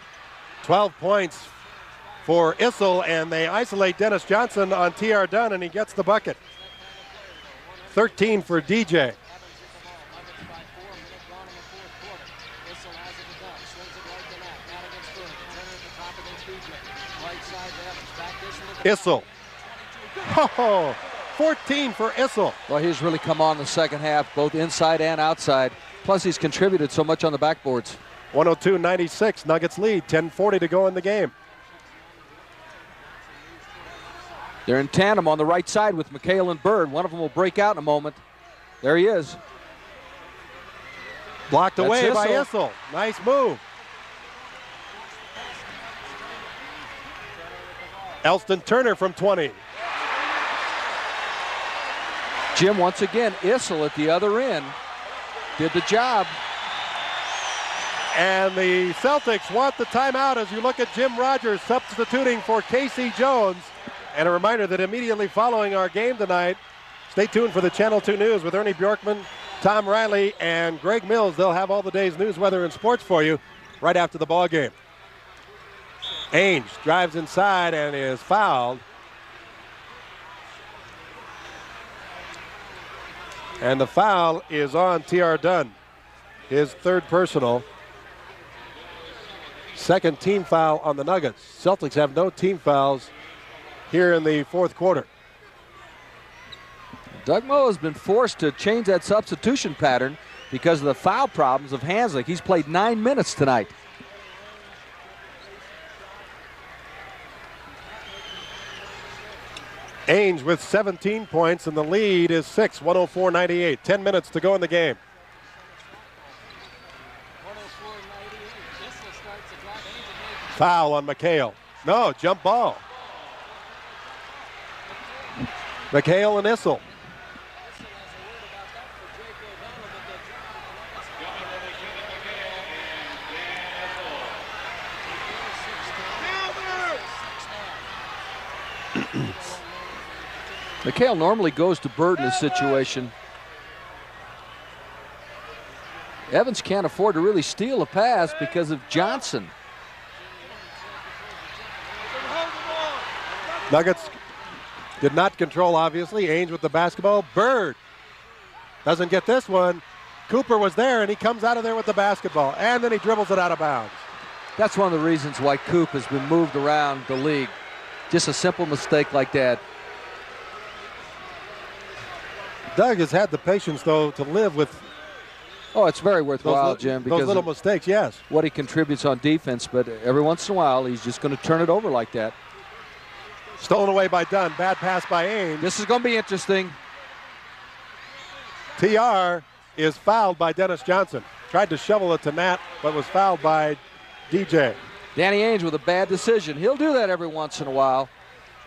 Speaker 2: 12 points for Issel, and they isolate Dennis Johnson on T.R. Dunn, and he gets the bucket. 13 for DJ. Issel. Oh, 14 for Issel.
Speaker 1: Well, he's really come on the second half, both inside and outside. Plus, he's contributed so much on the backboards.
Speaker 2: 102-96, Nuggets lead, 10:40 to go in the game.
Speaker 1: They're in tandem on the right side with McHale and Bird. One of them will break out in a moment. There he is.
Speaker 2: Blocked
Speaker 1: That's
Speaker 2: away by
Speaker 1: Issel.
Speaker 2: Issel. Nice move. Elston Turner from 20.
Speaker 1: Jim, once again, Issel at the other end did the job.
Speaker 2: And the Celtics want the timeout as you look at Jim Rogers substituting for Casey Jones. And a reminder that immediately following our game tonight, stay tuned for the Channel 2 News with Ernie Bjorkman, Tom Riley, and Greg Mills. They'll have all the day's news, weather, and sports for you right after the ball game. Ainge drives inside and is fouled. And the foul is on T.R. Dunn, his third personal. Second team foul on the Nuggets. Celtics have no team fouls here in the fourth quarter.
Speaker 1: Doug Moe has been forced to change that substitution pattern because of the foul problems of Hanslick. He's played 9 minutes tonight.
Speaker 2: Ainge with 17 points, and the lead is 6, 104-98. 10 minutes to go in the game. Foul on McHale. No, jump ball. McHale and Issel.
Speaker 1: McHale normally goes to Bird in this situation. Evans can't afford to really steal a pass because of Johnson.
Speaker 2: Nuggets did not control, obviously. Ainge with the basketball. Bird doesn't get this one. Cooper was there, and he comes out of there with the basketball, and then he dribbles it out of bounds.
Speaker 1: That's one of the reasons why Coop has been moved around the league. Just a simple mistake like that.
Speaker 2: Doug has had the patience, though, to live with.
Speaker 1: Oh, it's very worthwhile, Jim, because
Speaker 2: those little mistakes, yes.
Speaker 1: What he contributes on defense, but every once in a while, he's just going to turn it over like that.
Speaker 2: Stolen away by Dunn. Bad pass by Ainge.
Speaker 1: This is going to be interesting.
Speaker 2: TR is fouled by Dennis Johnson. Tried to shovel it to Nat, but was fouled by DJ.
Speaker 1: Danny Ainge with a bad decision. He'll do that every once in a while.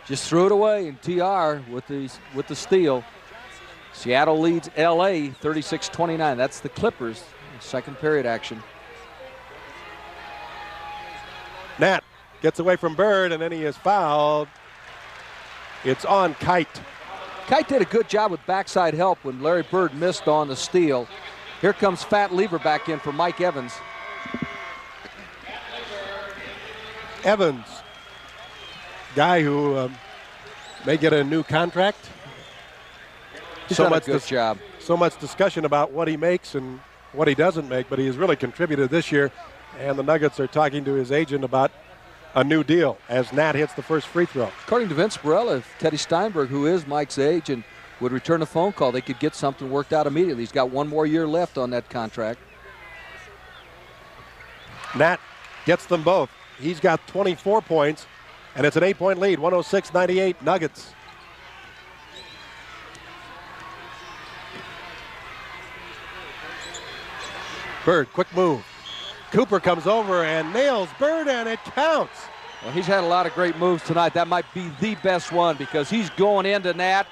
Speaker 1: Just threw it away, and TR with the steal. Seattle leads LA 36-29. That's the Clippers. Second period action.
Speaker 2: Nat gets away from Bird, and then he is fouled. It's on Kite.
Speaker 1: Kite did a good job with backside help when Larry Bird missed on the steal. Here comes Fat Lever back in for Mike Evans.
Speaker 2: Evans, guy who may get a new contract.
Speaker 1: He's done a good job.
Speaker 2: So much discussion about what he makes and what he doesn't make, but he has really contributed this year. And the Nuggets are talking to his agent about a new deal as Nat hits the first free throw.
Speaker 1: According to Vince Barella, if Teddy Steinberg, who is Mike's agent, would return a phone call, they could get something worked out immediately. He's got one more year left on that contract.
Speaker 2: Nat gets them both. He's got 24 points, and it's an 8-point lead, 106-98 Nuggets. Bird, quick move. Cooper comes over and nails Bird, and it counts.
Speaker 1: Well, he's had a lot of great moves tonight. That might be the best one because he's going into Nat.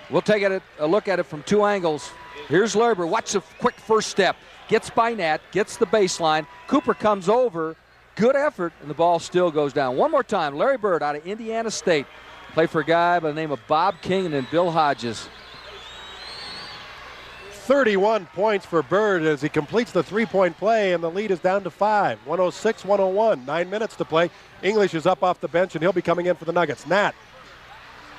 Speaker 1: We'll take a look at it from two angles. Here's Lerber. Watch the quick first step. Gets by Nat, gets the baseline. Cooper comes over. Good effort, and the ball still goes down. One more time, Larry Bird out of Indiana State. Played for a guy by the name of Bob King and then Bill Hodges.
Speaker 2: 31 points for Bird as he completes the three-point play, and the lead is down to 5. 106-101. 9 minutes to play. English is up off the bench, and he'll be coming in for the Nuggets. Nat,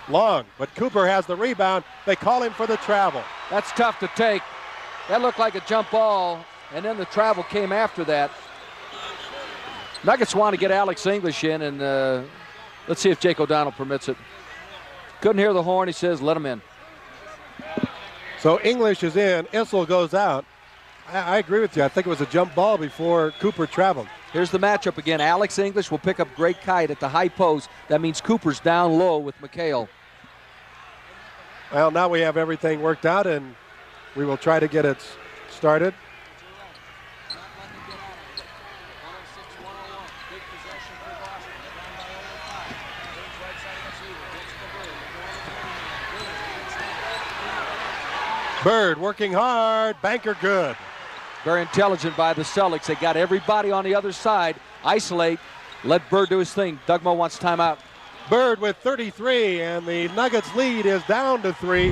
Speaker 2: long, but Cooper has the rebound. They call him for the travel.
Speaker 1: That's tough to take. That looked like a jump ball, and then the travel came after that. Nuggets want to get Alex English in, and let's see if Jake O'Donnell permits it. Couldn't hear the horn. He says, let him in.
Speaker 2: So English is in. Issel goes out. I agree with you. I think it was a jump ball before Cooper traveled.
Speaker 1: Here's the matchup again. Alex English will pick up Greg Kite at the high post. That means Cooper's down low with McHale.
Speaker 2: Well, now we have everything worked out, and we will try to get it started. Bird working hard. Banker good.
Speaker 1: Very intelligent by the Celtics. They got everybody on the other side. Isolate. Let Bird do his thing. Doug Moe wants timeout.
Speaker 2: Bird with 33, and the Nuggets lead is down to 3.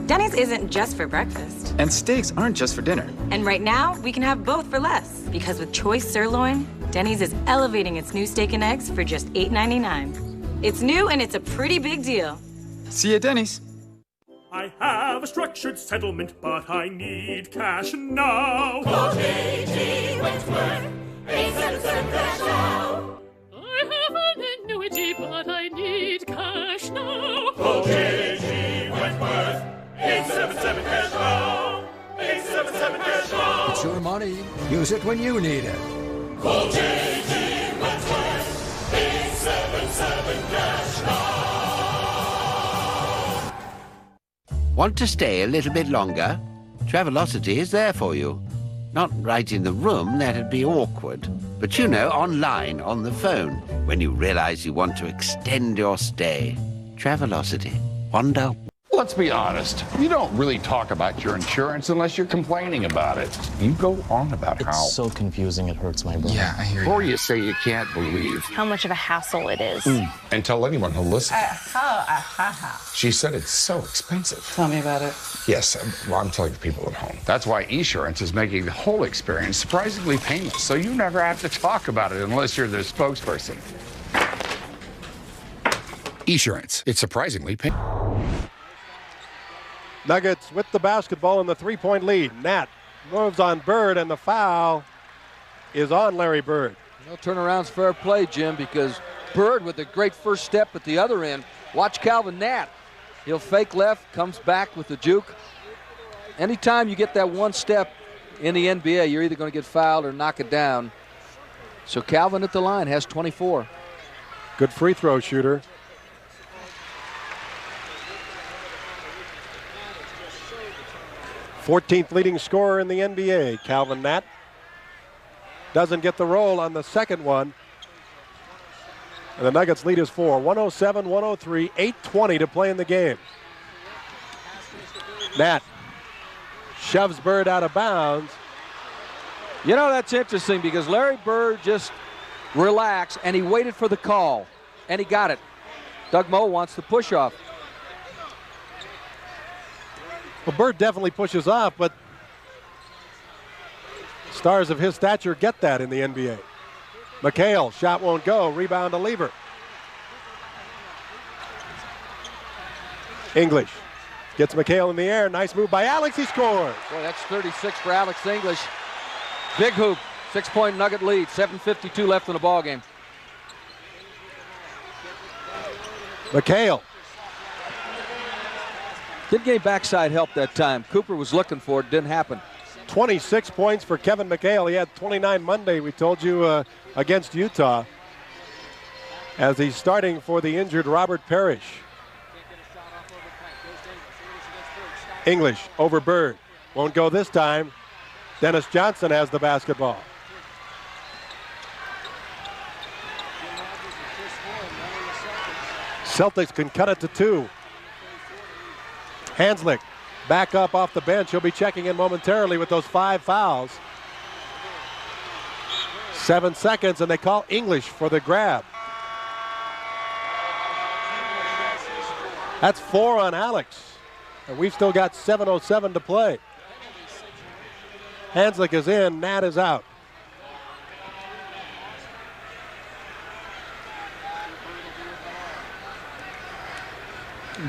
Speaker 12: Denny's isn't just for breakfast.
Speaker 13: And steaks aren't just for dinner.
Speaker 12: And right now, we can have both for less. Because with choice sirloin, Denny's is elevating its new steak and eggs for just $8.99. It's new and it's a pretty big deal.
Speaker 13: See you at Denny's.
Speaker 14: I have a structured settlement, but I need cash now.
Speaker 15: Call J.G. Wentworth, 877 cash now.
Speaker 16: I have an annuity, but I need cash now.
Speaker 15: Call J.G. Wentworth, 877 cash now. 877 cash now.
Speaker 18: It's your money. Use it when you need it.
Speaker 15: Call J.G. Wentworth, 877 cash now.
Speaker 19: Want to stay a little bit longer? Travelocity is there for you. Not right in the room, that'd be awkward. But you know, online, on the phone, when you realize you want to extend your stay. Travelocity. Wonder.
Speaker 21: Let's be honest. You don't really talk about your insurance unless you're complaining about it. You go on about how...
Speaker 27: It's so confusing, it hurts my brain.
Speaker 21: Yeah, I hear you. Or you say you can't believe.
Speaker 28: How much of a hassle it is.
Speaker 21: And tell anyone who'll listen. She said it's so expensive.
Speaker 28: Tell me about it.
Speaker 21: Yes, well, I'm telling the people at home. That's why Esurance is making the whole experience surprisingly painless, so you never have to talk about it unless you're the spokesperson. Esurance. It's surprisingly painless.
Speaker 2: Nuggets with the basketball in the three-point lead. Nat moves on Bird, and the foul is on Larry Bird.
Speaker 1: No turnaround's fair play, Jim, because Bird with a great first step at the other end. Watch Calvin Nat. He'll fake left, comes back with the juke. Anytime you get that one step in the NBA, you're either going to get fouled or knock it down. So Calvin at the line has 24.
Speaker 2: Good free throw shooter. 14th leading scorer in the NBA, Calvin Nat. Doesn't get the roll on the second one. And the Nuggets lead is 4. 107-103, 8:20 to play in the game. Nat shoves Bird out of bounds.
Speaker 1: You know, that's interesting because Larry Bird just relaxed and he waited for the call. And he got it. Doug Moe wants the push off.
Speaker 2: Well, Bird definitely pushes off, but stars of his stature get that in the NBA. McHale, shot won't go, rebound to Lever. English gets McHale in the air, nice move by Alex, he scores.
Speaker 1: Boy, that's 36 for Alex English. Big hoop, 6-point Nugget lead, 7:52 left in the ball game.
Speaker 2: McHale.
Speaker 1: Didn't get any backside help that time. Cooper was looking for it, didn't happen.
Speaker 2: 26 points for Kevin McHale. He had 29 Monday, we told you, against Utah, as he's starting for the injured Robert Parish. English over Bird. Won't go this time. Dennis Johnson has the basketball. Celtics can cut it to 2. Hanslick back up off the bench. He'll be checking in momentarily with those 5 fouls. 7 seconds, and they call English for the grab. That's 4 on Alex. And we've still got 7:07 to play. Hanslick is in, Nat is out.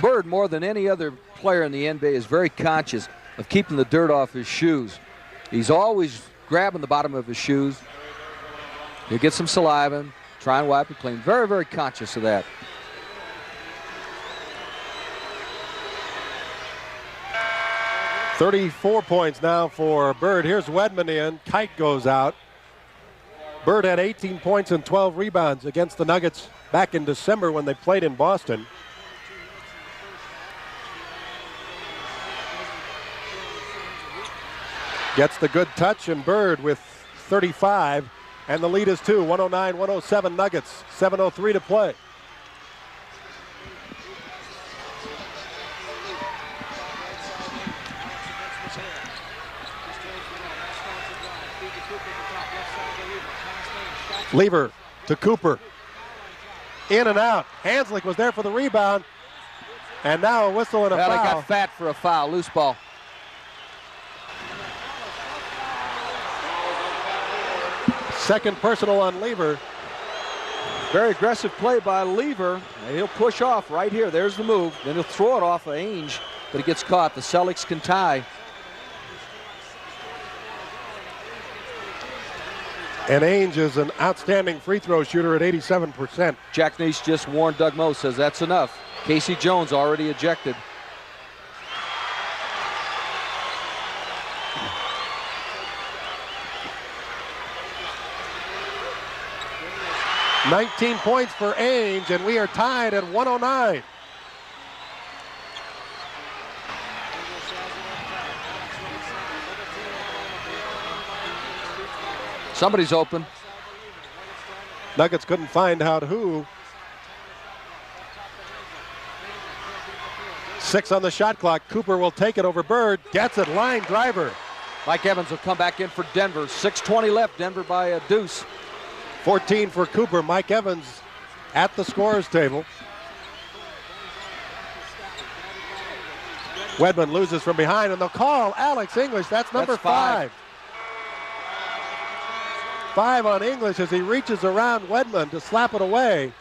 Speaker 1: Bird, more than any other player in the NBA, is very conscious of keeping the dirt off his shoes. He's always grabbing the bottom of his shoes. He'll get some saliva, try and wipe it clean. Very, very conscious of that.
Speaker 2: "34 points now for Bird. Here's Wedman in. Kite goes out. Bird had 18 points and 12 rebounds against the Nuggets back in December when they played in Boston. Gets the good touch, and Bird with 35. And the lead is 2, 109-107 Nuggets. 7:03 to play. Lever to Cooper. In and out. Hanslick was there for the rebound. And now a whistle and a foul.
Speaker 1: They got fat for a foul. Loose ball.
Speaker 2: Second personal on Lever.
Speaker 1: Very aggressive play by Lever. And he'll push off right here. There's the move. Then he'll throw it off of Ainge, but he gets caught. The Celtics can tie.
Speaker 2: And Ainge is an outstanding free throw shooter at 87%.
Speaker 1: Jack Nice just warned Doug Moe, says that's enough. Casey Jones already ejected.
Speaker 2: "19 points for Ainge, and we are tied at 109.
Speaker 1: Somebody's open.
Speaker 2: Nuggets couldn't find out who. 6 on the shot clock. Cooper will take it over Bird. Gets it. Line driver.
Speaker 1: Mike Evans will come back in for Denver. 6:20 left. Denver by a deuce.
Speaker 2: 14 for Cooper. Mike Evans at the scorer's table. Wedman loses from behind, and they'll call Alex English. That's number 5. 5 on English as he reaches around Wedman to slap it away.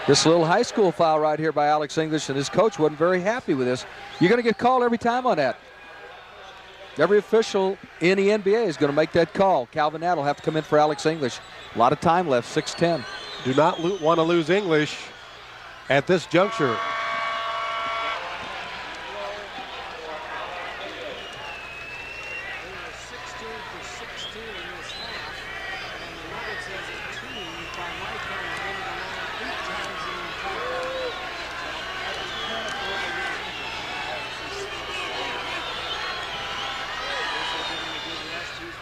Speaker 1: This little high school foul right here by Alex English, and his coach wasn't very happy with this. You're going to get called every time on that. Every official in the NBA is going to make that call. Calvin Natt will have to come in for Alex English. A lot of time left, 6:10.
Speaker 2: Do not want to lose English at this juncture.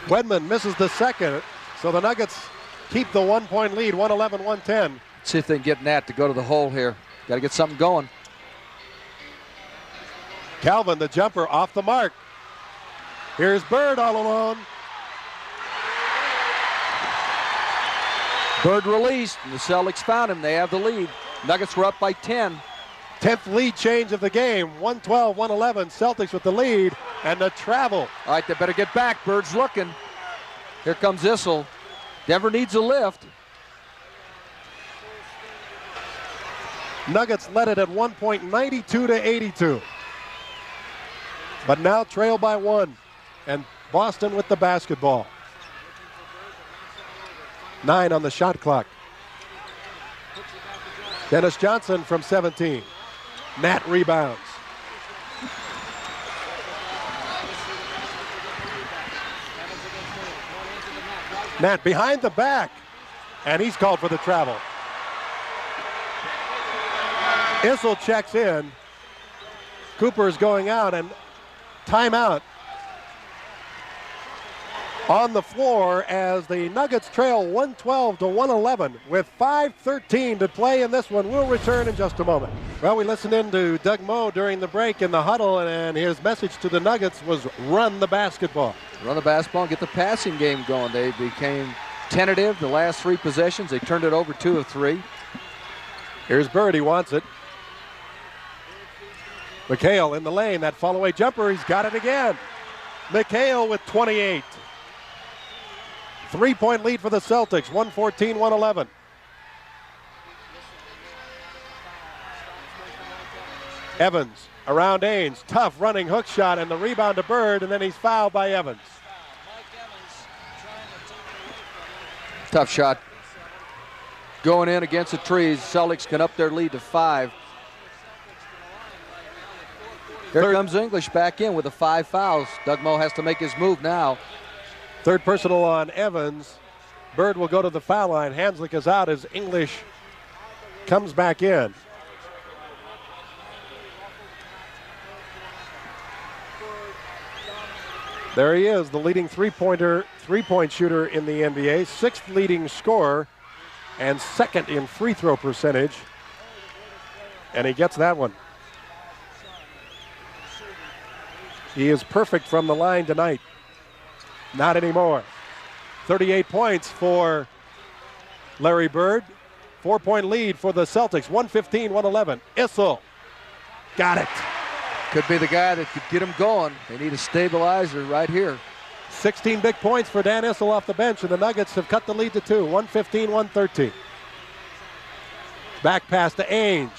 Speaker 2: Wedman misses the second, so the Nuggets keep the 1-point lead, 111-110.
Speaker 1: See if they can get Nat to go to the hole here. Got to get something going.
Speaker 2: Calvin, the jumper, off the mark. Here's Bird all alone.
Speaker 1: Bird released, and the Celtics found him. They have the lead. Nuggets were up by 10.
Speaker 2: 10th lead change of the game, 112-111. Celtics with the lead, and the travel.
Speaker 1: All right, they better get back. Bird's looking. Here comes Issel. Denver needs a lift.
Speaker 2: Nuggets led it at 1 point, 92-82. But now trail by 1, and Boston with the basketball. 9 on the shot clock. Dennis Johnson from 17. Nat rebounds. Nat behind the back, and he's called for the travel. Issel checks in. Cooper is going out, and timeout on the floor as the Nuggets trail 112-111 with 5:13 to play in this one. We'll return in just a moment. Well, we listened in to Doug Moe during the break in the huddle, and his message to the Nuggets was run the basketball.
Speaker 1: Run the basketball and get the passing game going. They became tentative the last 3 possessions. They turned it over 2 of 3.
Speaker 2: Here's Bird, he wants it. McHale in the lane, that fall-away jumper, he's got it again. McHale with 28. 3-point lead for the Celtics, 114-111. Evans around Ainge. Tough running hook shot and the rebound to Bird, and then he's fouled by Evans.
Speaker 1: Tough shot. Going in against the trees. Celtics can up their lead to 5. Here comes English back in with the 5 fouls. Doug Moe has to make his move now.
Speaker 2: Third personal on Evans. Bird will go to the foul line. Hanslick is out as English comes back in. There he is, the leading three-point shooter in the NBA, 6th leading scorer, and 2nd in free throw percentage. And he gets that one. He is perfect from the line tonight. Not anymore. 38 points for Larry Bird. 4-point lead for the Celtics, 115-111. Issel got it.
Speaker 1: Could be the guy that could get him going. They need a stabilizer right here.
Speaker 2: 16 big points for Dan Issel off the bench, and the Nuggets have cut the lead to 2, 115-113. Back pass to Ainge.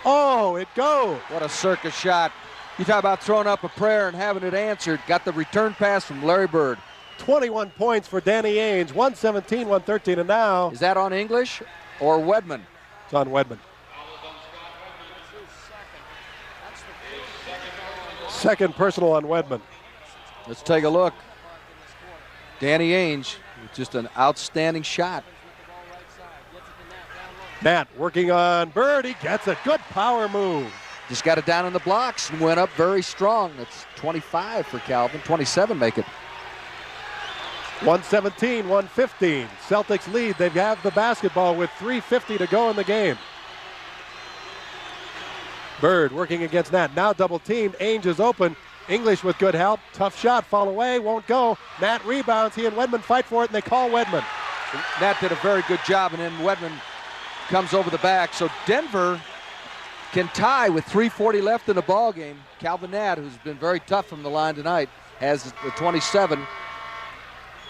Speaker 2: Oh, it goes.
Speaker 1: What a circus shot. You talk about throwing up a prayer and having it answered. Got the return pass from Larry Bird.
Speaker 2: 21 points for Danny Ainge, 117-113, and now...
Speaker 1: Is that on English or Wedman?
Speaker 2: It's on Wedman. Second personal on Wedman.
Speaker 1: Let's take a look. Danny Ainge with just an outstanding shot.
Speaker 2: Nat working on Bird. He gets a good power move.
Speaker 1: Just got it down in the blocks and went up very strong. That's 25 for Calvin. 27 make it.
Speaker 2: 117-115. Celtics lead. They have the basketball with 3:50 to go in the game. Bird working against Nat. Now double teamed. Ainge is open. English with good help. Tough shot. Fall away. Won't go. Nat rebounds. He and Wedman fight for it, and they call Wedman.
Speaker 1: Nat did a very good job, and then Wedman comes over the back. So Denver can tie with 3:40 left in the ball game. Calvin Nat, who's been very tough from the line tonight, has the 27.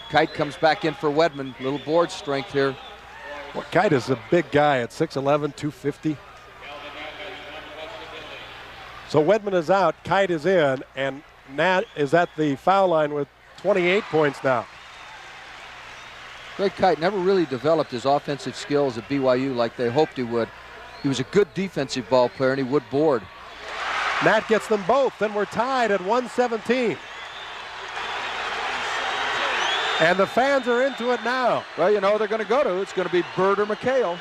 Speaker 1: Kite comes back in for Wedman. Little board strength here.
Speaker 2: Well, Kite is a big guy at 6'11", 250. So Wedman is out, Kite is in, and Nat is at the foul line with 28 points now.
Speaker 1: Greg Kite never really developed his offensive skills at BYU like they hoped he would. He was a good defensive ball player, and he would board.
Speaker 2: Nat gets them both, and we're tied at 117. And the fans are into it now.
Speaker 1: Well, you know what they're going to go to. It's going to be Bird or McHale.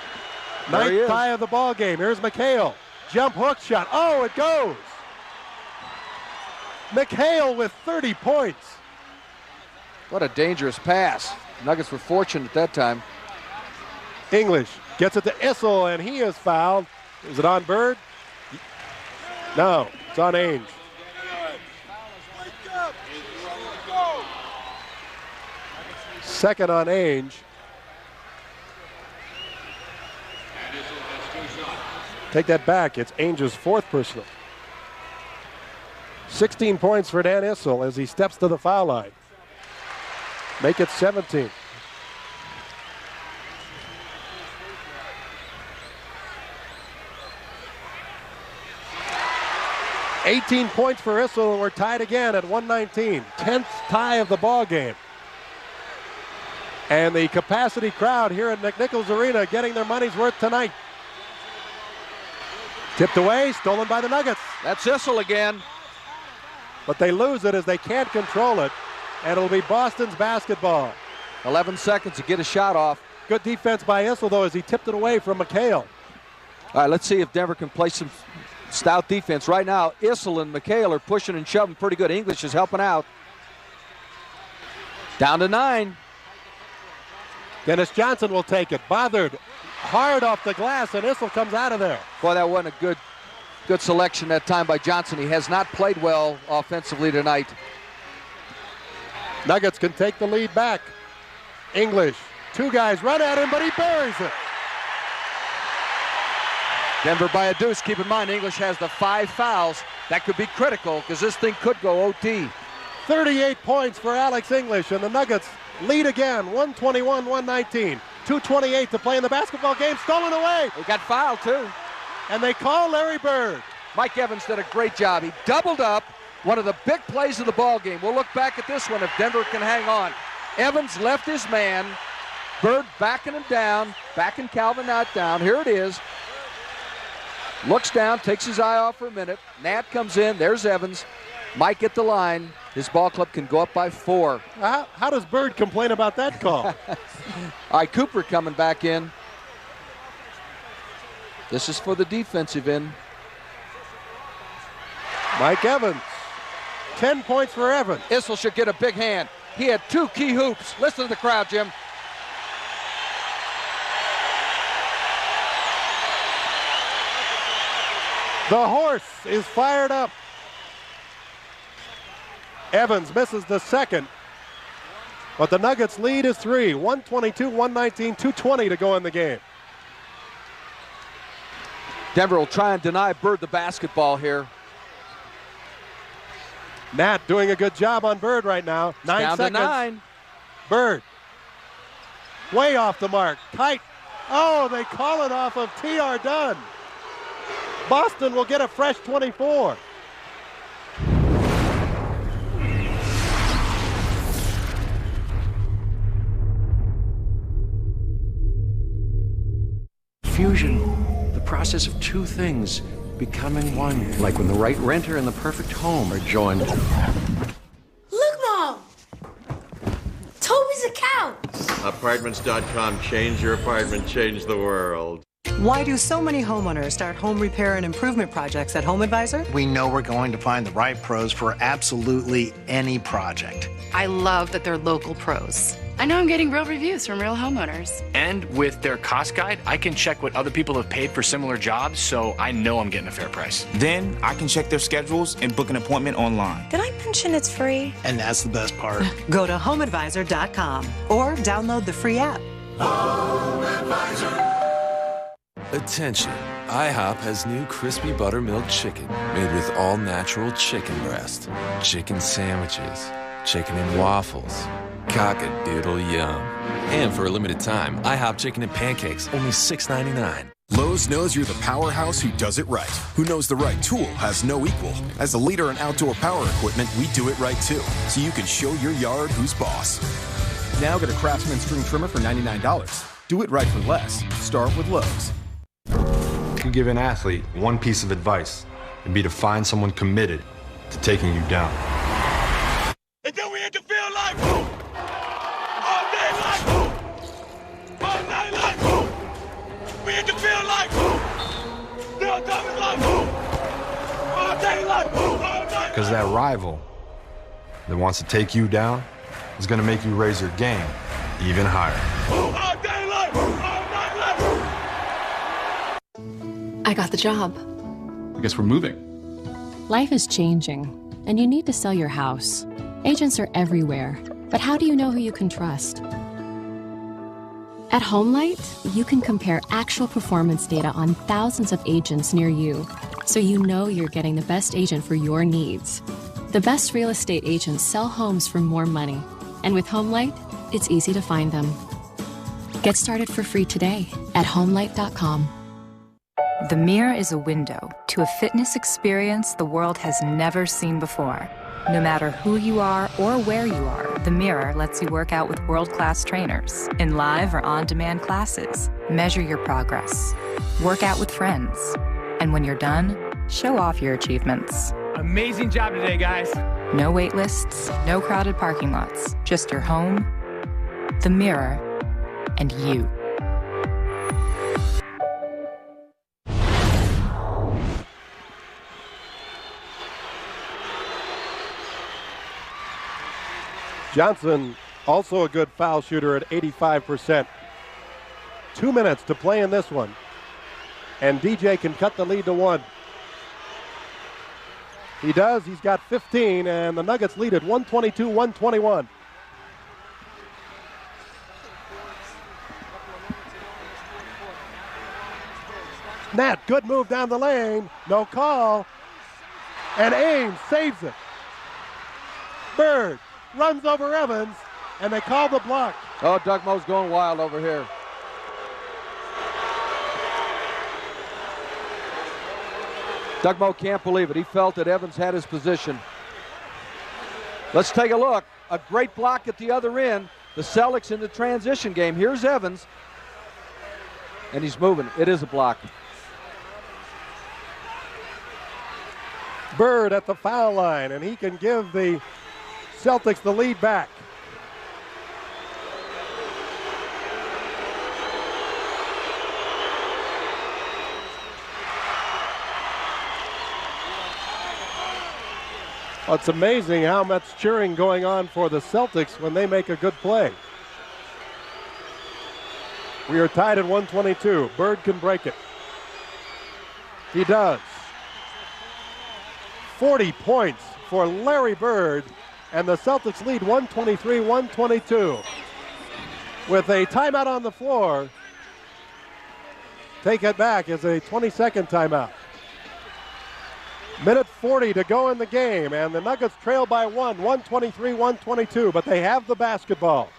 Speaker 2: Ninth tie of the ball game. Here's McHale. Jump hook shot. Oh, it goes. McHale with 30 points.
Speaker 1: What a dangerous pass. Nuggets were fortunate at that time.
Speaker 2: English gets it to Issel, and he is fouled. Is it on Bird? No, it's on Ainge. Second on Ainge. Take that back. It's Ainge's 4th personal. 16 points for Dan Issel as he steps to the foul line. Make it 17. $18 points for Issel, and we're tied again at 119. 10th tie of the ball game. And the capacity crowd here at McNichols Arena getting their money's worth tonight. Tipped away, stolen by the Nuggets.
Speaker 1: That's Issel again.
Speaker 2: But they lose it as they can't control it, and it'll be Boston's basketball.
Speaker 1: 11 seconds to get a shot off.
Speaker 2: Good defense by Issel, though, as he tipped it away from McHale.
Speaker 1: All right, let's see if Denver can play some stout defense. Right now, Issel and McHale are pushing and shoving pretty good. English is helping out. Down to 9.
Speaker 2: Dennis Johnson will take it. Bothered hard off the glass, and Issel comes out of there.
Speaker 1: Boy, that wasn't a good selection that time by Johnson. He has not played well offensively tonight.
Speaker 2: Nuggets can take the lead back. English, 2 guys run at him, but he buries it.
Speaker 1: Denver by a deuce. Keep in mind, English has the 5 fouls. That could be critical because this thing could go OT.
Speaker 2: 38 points for Alex English, and the Nuggets lead again, 121-119. 2:28 to play in the basketball game, stolen away.
Speaker 1: He got fouled too.
Speaker 2: And they call Larry Bird.
Speaker 1: Mike Evans did a great job. He doubled up, one of the big plays of the ball game. We'll look back at this one if Denver can hang on. Evans left his man. Bird backing him down, backing Calvin Nat down. Here it is. Looks down, takes his eye off for a minute. Nat comes in. There's Evans. Mike at the line. His ball club can go up by 4.
Speaker 2: How does Bird complain about that call?
Speaker 1: All right, Cooper coming back in. This is for the defensive end.
Speaker 2: Mike Evans. 10 points for Evans.
Speaker 1: Issel should get a big hand. He had 2 key hoops. Listen to the crowd, Jim.
Speaker 2: The horse is fired up. Evans misses the second. But the Nuggets lead is 3. 122, 119, 2:20 to go in the game.
Speaker 1: Denver will try and deny Bird the basketball here.
Speaker 2: Nat doing a good job on Bird right now. 9
Speaker 1: down
Speaker 2: seconds.
Speaker 1: to 9.
Speaker 2: Bird. Way off the mark. Tight. Oh, they call it off of T.R. Dunn. Boston will get a fresh 24.
Speaker 5: Fusion, the process of two things becoming one. Like when the right renter and the perfect home are joined.
Speaker 6: Look, Mom! Toby's a cow!
Speaker 8: Apartments.com. Change your apartment, change the world.
Speaker 17: Why do so many homeowners start home repair and improvement projects at Home Advisor?
Speaker 22: We know we're going to find the right pros for absolutely any project.
Speaker 23: I love that they're local pros. I know I'm getting real reviews from real homeowners.
Speaker 25: And with their cost guide, I can check what other people have paid for similar jobs, so I know I'm getting a fair price.
Speaker 26: Then I can check their schedules and book an appointment online.
Speaker 17: Did I mention it's free?
Speaker 22: And that's the best part.
Speaker 17: Go to HomeAdvisor.com or download the free app.
Speaker 15: Home Advisor.
Speaker 29: Attention, IHOP has new crispy buttermilk chicken made with all-natural chicken breast, chicken sandwiches, chicken and waffles, cock-a-doodle yum. And for a limited time, IHOP chicken and pancakes, only $6.99.
Speaker 30: Lowe's knows you're the powerhouse who does it right, who knows the right tool has no equal. As a leader in outdoor power equipment, we do it right too, so you can show your yard who's boss.
Speaker 31: Now get a Craftsman string trimmer for $99. Do it right for less. Start with Lowe's.
Speaker 32: You give an athlete one piece of advice, it'd be to find someone committed to taking you down.
Speaker 15: And then we hit the field like boom. All day like boom. All night like boom. We hit the field like boom. Still coming like boom. All day like boom. All night.
Speaker 32: Because that rival that wants to take you down is going to make you raise your game even higher.
Speaker 15: All day like boom. All night like boom.
Speaker 23: I got the job.
Speaker 13: I guess we're moving.
Speaker 33: Life is changing, and you need to sell your house. Agents are everywhere, but how do you know who you can trust? At HomeLight, you can compare actual performance data on thousands of agents near you, so you know you're getting the best agent for your needs. The best real estate agents sell homes for more money, and with HomeLight, it's easy to find them. Get started for free today at HomeLight.com.
Speaker 34: The Mirror is a window to a fitness experience the world has never seen before. No matter who you are or where you are, The Mirror lets you work out with world-class trainers in live or on-demand classes. Measure your progress. Work out with friends. And when you're done, show off your achievements.
Speaker 35: Amazing job today, guys.
Speaker 34: No wait lists, no crowded parking lots. Just your home, The Mirror, and you.
Speaker 2: Johnson, also a good foul shooter at 85%. 2 minutes to play in this one. And DJ can cut the lead to 1. He does. He's got 15, and the Nuggets lead at 122-121. Nat, good move down the lane. No call. And Ainge saves it. Bird runs over Evans, and they call the block.
Speaker 1: Oh, Doug Moe's going wild over here. Doug Moe can't believe it. He felt that Evans had his position. Let's take a look. A great block at the other end. The Celtics in the transition game. Here's Evans. And he's moving. It is a block.
Speaker 2: Bird at the foul line, and he can give the Celtics the lead back. Well, it's amazing how much cheering going on for the Celtics when they make a good play. We are tied at 122. Bird can break it. He does. 40 points for Larry Bird, and the Celtics lead 123-122. With a timeout on the floor, take it back as a 20-second timeout. Minute 40 to go in the game, and the Nuggets trail by 123-122, but they have the basketball.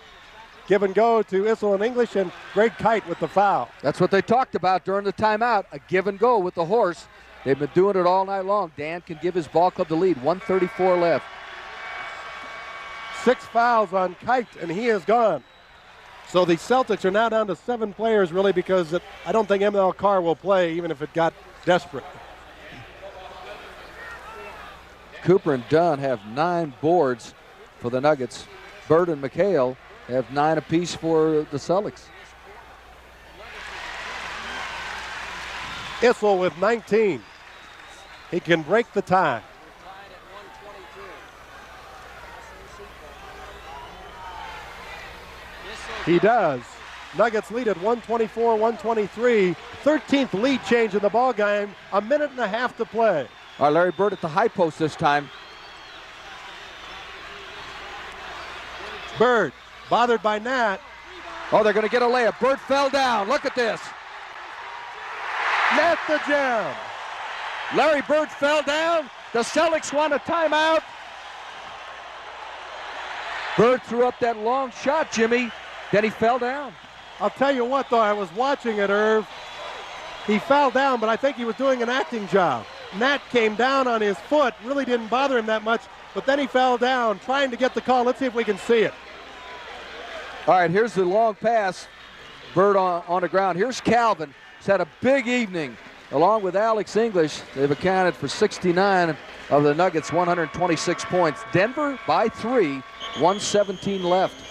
Speaker 2: Give and go to Issel and English, and Greg Kite with the foul.
Speaker 1: That's what they talked about during the timeout, a give and go with the horse. They've been doing it all night long. Dan can give his ball club the lead, 134 left.
Speaker 2: 6 fouls on Kite, and he is gone. So the Celtics are now down to 7 players, really, because I don't think ML Carr will play, even if it got desperate.
Speaker 1: Cooper and Dunn have 9 boards for the Nuggets. Bird and McHale have 9 apiece for the Celtics.
Speaker 2: Issel with 19. He can break the tie. He does. Nuggets lead at 124-123. 13th lead change in the ball game. A minute and a half to play.
Speaker 1: All right, Larry Bird at the high post this time.
Speaker 2: Bird bothered by Nat.
Speaker 1: Oh, they're going to get a layup. Bird fell down. Look at this.
Speaker 2: Nat the jam.
Speaker 1: Larry Bird fell down. The Celtics want a timeout. Bird threw up that long shot, Jimmy. Then he fell down.
Speaker 2: I'll tell you what, though, I was watching it, Irv. He fell down, but I think he was doing an acting job. Nat came down on his foot, really didn't bother him that much, but then he fell down trying to get the call. Let's see if we can see it.
Speaker 1: All right, here's the long pass. Bird on the ground. Here's Calvin. He's had a big evening. Along with Alex English, they've accounted for 69 of the Nuggets' 126 points. Denver by 3, 117 left.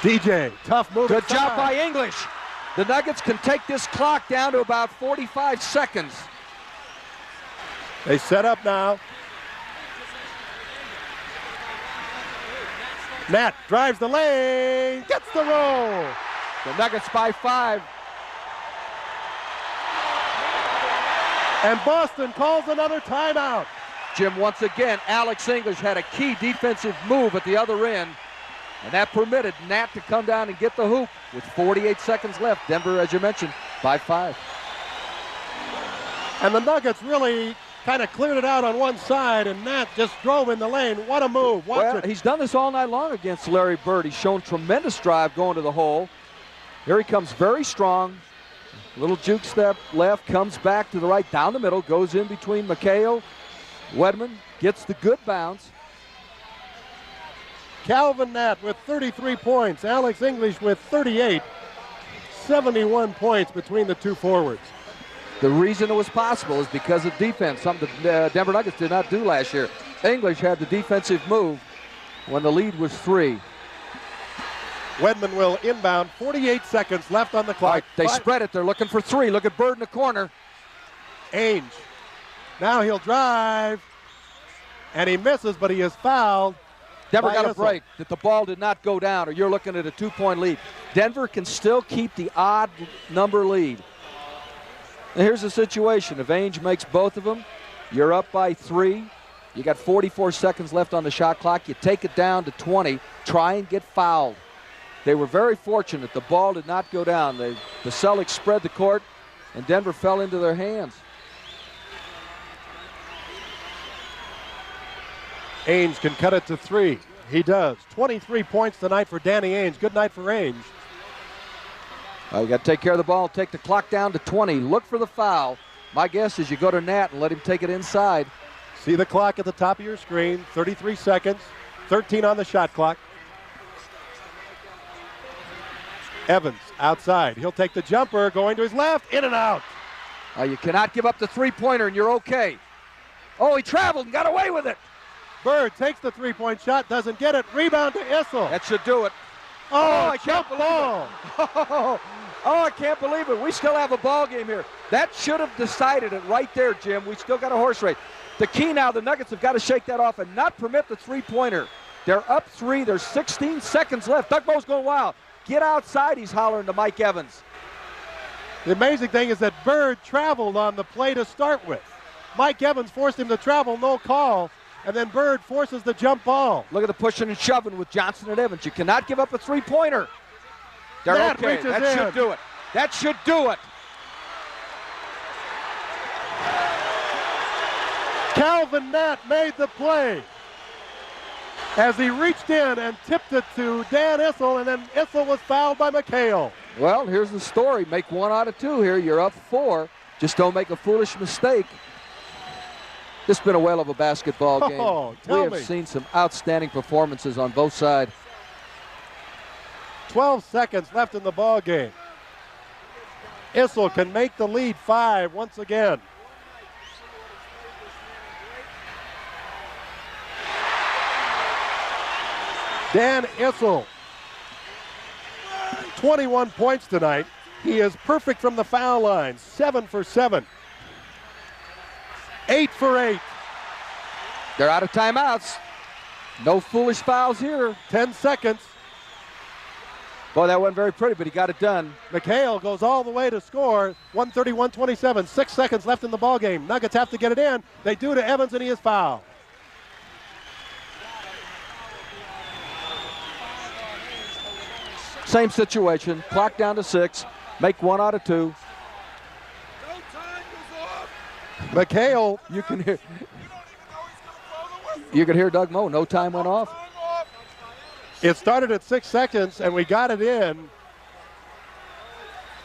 Speaker 2: DJ, tough move.
Speaker 1: Good job by English. The Nuggets can take this clock down to about 45 seconds.
Speaker 2: They set up now. Nat drives the lane, gets the roll.
Speaker 1: The Nuggets by 5.
Speaker 2: And Boston calls another timeout.
Speaker 1: Jim, once again, Alex English had a key defensive move at the other end, and that permitted Nat to come down and get the hoop with 48 seconds left. Denver, as you mentioned, by 5.
Speaker 2: And the Nuggets really kind of cleared it out on one side, and Nat just drove in the lane. What a move. Watch it.
Speaker 1: He's done this all night long against Larry Bird. He's shown tremendous drive going to the hole. Here he comes very strong. Little juke step left, comes back to the right, down the middle, goes in between McHale, Wedman, gets the good bounce.
Speaker 2: Calvin Nat with 33 points. Alex English with 38. 71 points between the two forwards.
Speaker 1: The reason it was possible is because of defense, something the Denver Nuggets did not do last year. English had the defensive move when the lead was 3.
Speaker 2: Wedman will inbound. 48 seconds left on the clock.
Speaker 1: Right, they spread it. They're looking for 3. Look at Bird in the corner.
Speaker 2: Ainge. Now he'll drive. And he misses, but he is fouled.
Speaker 1: Denver got a break that the ball did not go down, or you're looking at a 2-point lead. Denver can still keep the odd number lead. And here's the situation. If Ainge makes both of them, you're up by 3. You got 44 seconds left on the shot clock. You take it down to 20. Try and get fouled. They were very fortunate. The ball did not go down. The Celtics spread the court, and Denver fell into their hands.
Speaker 2: Ainge can cut it to 3. He does. 23 points tonight for Danny Ainge. Good night for Ainge.
Speaker 1: You got to take care of the ball, take the clock down to 20. Look for the foul. My guess is you go to Nat and let him take it inside.
Speaker 2: See the clock at the top of your screen, 33 seconds, 13 on the shot clock. Evans outside. He'll take the jumper, going to his left, in and out.
Speaker 1: You cannot give up the three-pointer and you're okay. Oh, he traveled and got away with it.
Speaker 2: Bird takes the three-point shot, doesn't get it. Rebound to Issel.
Speaker 1: That should do it.
Speaker 2: Oh, I can't believe it.
Speaker 1: Oh, I can't believe it. We still have a ball game here. That should have decided it right there, Jim. We still got a horse race. The key now, the Nuggets have got to shake that off and not permit the three-pointer. They're up 3. There's 16 seconds left. Doug Moe's going wild. Get outside, he's hollering to Mike Evans.
Speaker 2: The amazing thing is that Bird traveled on the play to start with. Mike Evans forced him to travel, no call, and then Bird forces the jump ball.
Speaker 1: Look at the pushing and shoving with Johnson and Evans. You cannot give up a three-pointer. They're okay. That should do it. That should do it.
Speaker 2: Calvin Nat made the play as he reached in and tipped it to Dan Issel, and then Issel was fouled by McHale.
Speaker 1: Well, here's the story. Make 1 out of 2 here. You're up 4. Just don't make a foolish mistake. This has been a whale of a basketball game. We have seen some outstanding performances on both sides.
Speaker 2: 12 seconds left in the ball game. Issel can make the lead 5 once again. Dan Issel, 21 points tonight. He is perfect from the foul line, 7 for 7. 8 for 8.
Speaker 1: They're out of timeouts. No foolish fouls here.
Speaker 2: 10 seconds.
Speaker 1: Boy, that wasn't very pretty, but he got it done.
Speaker 2: McHale goes all the way to score. 131-27. 6 seconds left in the ball game. Nuggets have to get it in. They do to Evans, and he is fouled.
Speaker 1: Same situation. Clock down to 6. Make 1 out of 2.
Speaker 2: McHale,
Speaker 1: you can hear Doug Moe. No time went off.
Speaker 2: It started at 6 seconds, and we got it in.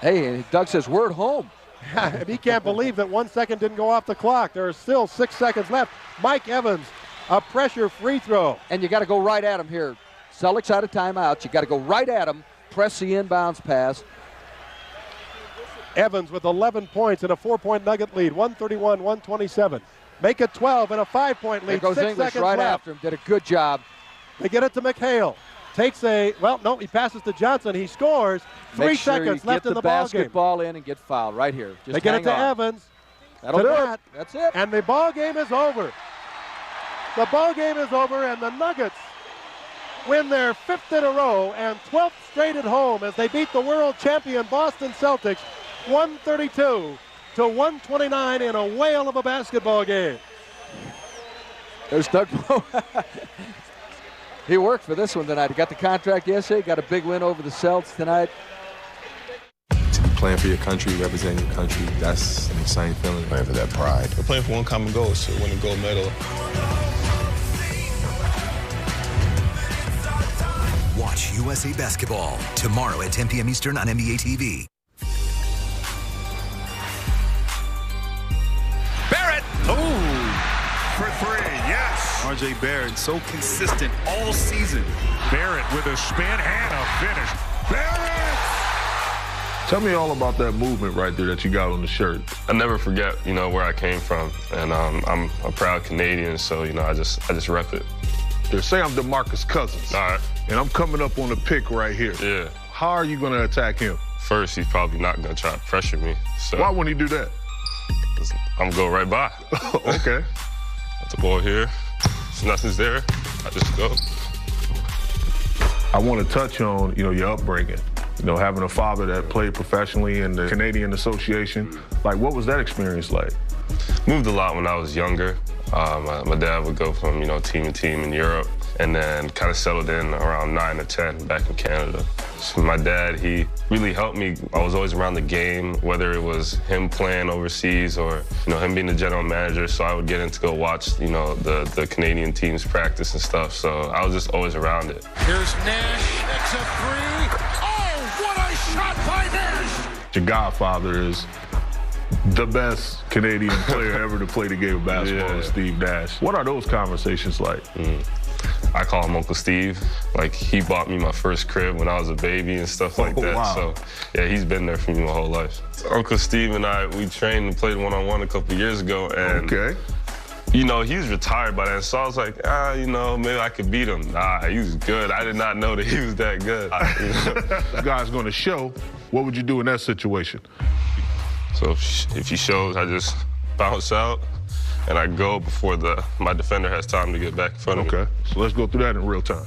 Speaker 1: Hey, Doug says, we're at home.
Speaker 2: And he can't believe that 1 second didn't go off the clock. There are still 6 seconds left. Mike Evans, a pressure free throw.
Speaker 1: And you got to go right at him here. Celtics out of timeouts. You got to go right at him. Press the inbounds pass.
Speaker 2: Evans with 11 points and a 4-point Nugget lead, 131-127. Make it 12 and a 5-point lead.
Speaker 1: There goes
Speaker 2: 6
Speaker 1: English
Speaker 2: seconds
Speaker 1: right
Speaker 2: left.
Speaker 1: after him. Did a good job.
Speaker 2: They get it to McHale. Takes a, well, no, he passes to Johnson. He scores. 3 seconds left in the ball game.
Speaker 1: Get the basketball in and get fouled right here. Just
Speaker 2: they get it to Evans.
Speaker 1: That'll do it. That's it.
Speaker 2: And the ball game is over. The ball game is over, and the Nuggets win their 5th in a row and 12th straight at home as they beat the world champion Boston Celtics 132-129 in a whale of a basketball game.
Speaker 1: There's Doug Moe. He worked for this one tonight. He got the contract yesterday, got a big win over the Celtics tonight.
Speaker 32: To be playing for your country, representing your country, that's an exciting feeling.
Speaker 3: Playing for that pride. We're playing for one common goal, so win a gold medal.
Speaker 4: Watch USA Basketball tomorrow at 10 p.m. Eastern on NBA TV.
Speaker 15: Barrett! Oh! For 3, yes!
Speaker 7: R.J. Barrett, so consistent all season.
Speaker 15: Barrett with a spin and a finish. Barrett!
Speaker 9: Tell me all about that movement right there that you got on the shirt.
Speaker 10: I never forget, where I came from, and I'm a proud Canadian, so, I just rep it.
Speaker 9: Say I'm DeMarcus Cousins.
Speaker 10: All right.
Speaker 9: And I'm coming up on the pick right here.
Speaker 10: Yeah.
Speaker 9: How are you going to attack him?
Speaker 10: First, he's probably not going to try to pressure me. So
Speaker 9: why wouldn't he do that?
Speaker 10: I'm going to go right by.
Speaker 9: Okay.
Speaker 10: Got the ball here. If nothing's there, I just go.
Speaker 9: I want to touch on, your upbringing. Having a father that played professionally in the Canadian Association. Like, what was that experience like?
Speaker 10: Moved a lot when I was younger. My dad would go from, team to team in Europe, and then kind of settled in around 9 or 10 back in Canada. So my dad, he really helped me. I was always around the game, whether it was him playing overseas or, him being the general manager. So I would get in to go watch, the Canadian teams practice and stuff. So I was just always around it.
Speaker 15: Here's Nash. It's a 3. Oh, what a shot by Nash!
Speaker 9: Your godfather is the best Canadian player ever to play the game of basketball, Steve Nash. What are those conversations like?
Speaker 10: I call him Uncle Steve. Like, he bought me my first crib when I was a baby and stuff like that.
Speaker 9: Wow.
Speaker 10: So, yeah, he's been there for me my whole life. Uncle Steve and I, we trained and played one-on-one a couple years ago. And, you know, he was retired by then. So I was like, you know, maybe I could beat him. Nah, he was good. I did not know that he was that good.
Speaker 9: This guy's going to show. What would you do in that situation?
Speaker 10: So if he shows, I just bounce out. And I go before my defender has time to get back in front of me.
Speaker 9: Okay, so let's go through that in real time.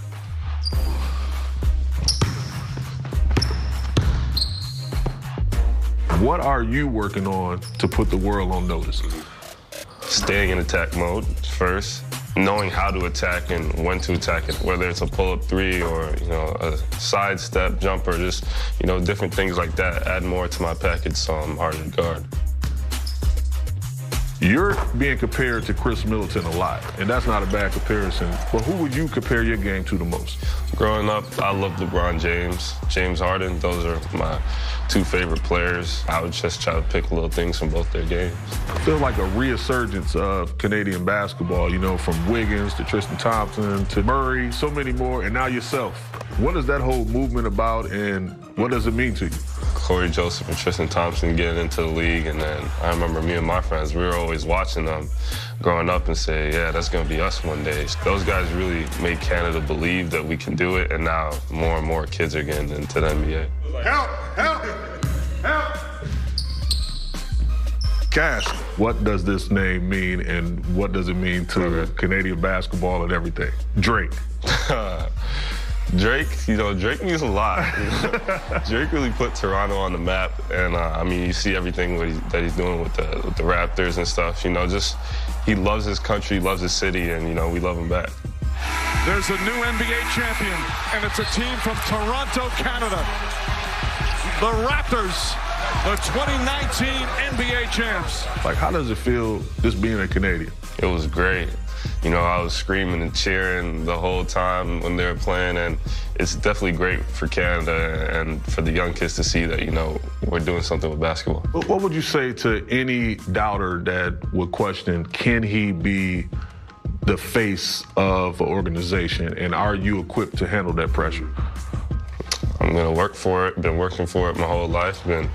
Speaker 9: What are you working on to put the world on notice?
Speaker 10: Staying in attack mode first, knowing how to attack and when to attack it, whether it's a pull-up three or, you know, a sidestep jumper, just, you know, different things like that. Add more to my package so I'm harder to guard.
Speaker 9: You're being compared to Chris Middleton a lot, and that's not a bad comparison. But who would you compare your game to the most?
Speaker 10: Growing up, I loved LeBron James, James Harden. Those are my two favorite players. I would just try to pick little things from both their games.
Speaker 9: It feels like a resurgence of Canadian basketball, you know, from Wiggins to Tristan Thompson to Murray, so many more, and now yourself. What is that whole movement about, and what does it mean to you?
Speaker 10: Corey Joseph and Tristan Thompson getting into the league, and then I remember me and my friends, we were always watching them growing up and say, yeah, that's going to be us one day. Those guys really made Canada believe that we can do it, and now more and more kids are getting into the NBA.
Speaker 15: Help! Help! Help!
Speaker 9: Cash, what does this name mean, and what does it mean to Canadian basketball and everything? Drake.
Speaker 10: Drake, you know, Drake means a lot. Drake really put Toronto on the map, and I mean, you see everything that he's doing with the Raptors and stuff. You know, just he loves his country, loves his city, and you know, we love him back.
Speaker 15: There's a new NBA champion, and it's a team from Toronto, Canada. The Raptors, the 2019 NBA champs.
Speaker 9: Like, how does it feel just being a Canadian?
Speaker 10: It was great. You know, I was screaming and cheering the whole time when they were playing, and it's definitely great for Canada and for the young kids to see that, you know, we're doing something with basketball.
Speaker 9: What would you say to any doubter that would question, can he be the face of an organization, and are you equipped to handle that pressure?
Speaker 10: I'm going to work for it. Been working for it my whole life. Been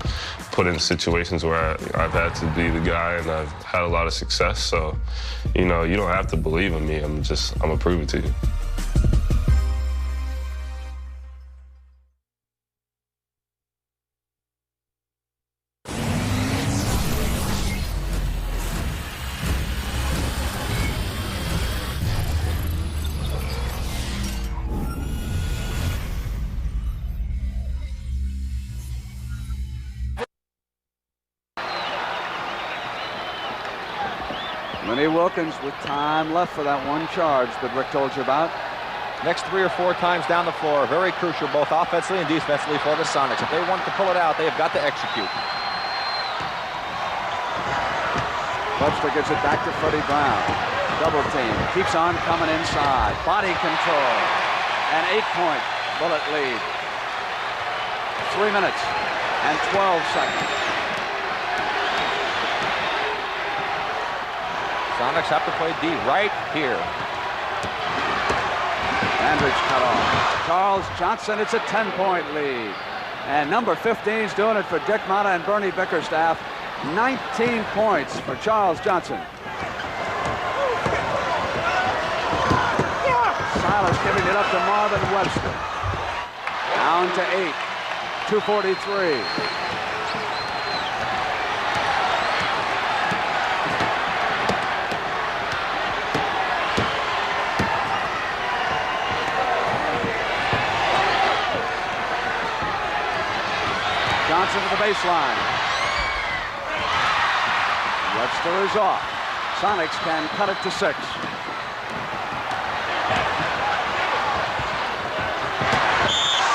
Speaker 10: put in situations where I've had to be the guy, and I've had a lot of success. So, you know, you don't have to believe in me. I'm going to prove it to you.
Speaker 5: Lenny Wilkins with time left for that one charge that Rick told you about.
Speaker 6: Next 3 or 4 times down the floor, very crucial both offensively and defensively for the Sonics. If they want to pull it out, they have got to execute.
Speaker 5: Webster gives it back to Freddie Brown. Double team, keeps on coming inside. Body control, an 8-point bullet lead. 3 minutes and 12 seconds.
Speaker 6: Sonics have to play D right here.
Speaker 5: Andridge cut off. Charles Johnson, it's a 10-point lead. And number 15's doing it for Dick Motta and Bernie Bickerstaff. 19 points for Charles Johnson. Silas giving it up to Marvin Webster. Down to 8. 2:43. Johnson to the baseline. Webster is off. Sonics can cut it to 6.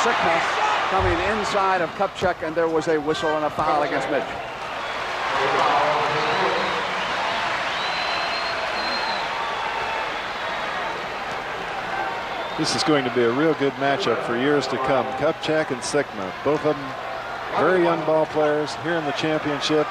Speaker 5: Sickness coming inside of Kupchak, and there was a whistle and a foul against Mitch.
Speaker 8: This is going to be a real good matchup for years to come. Kupchak and Sikma, both of them Very young ball players here in the championship.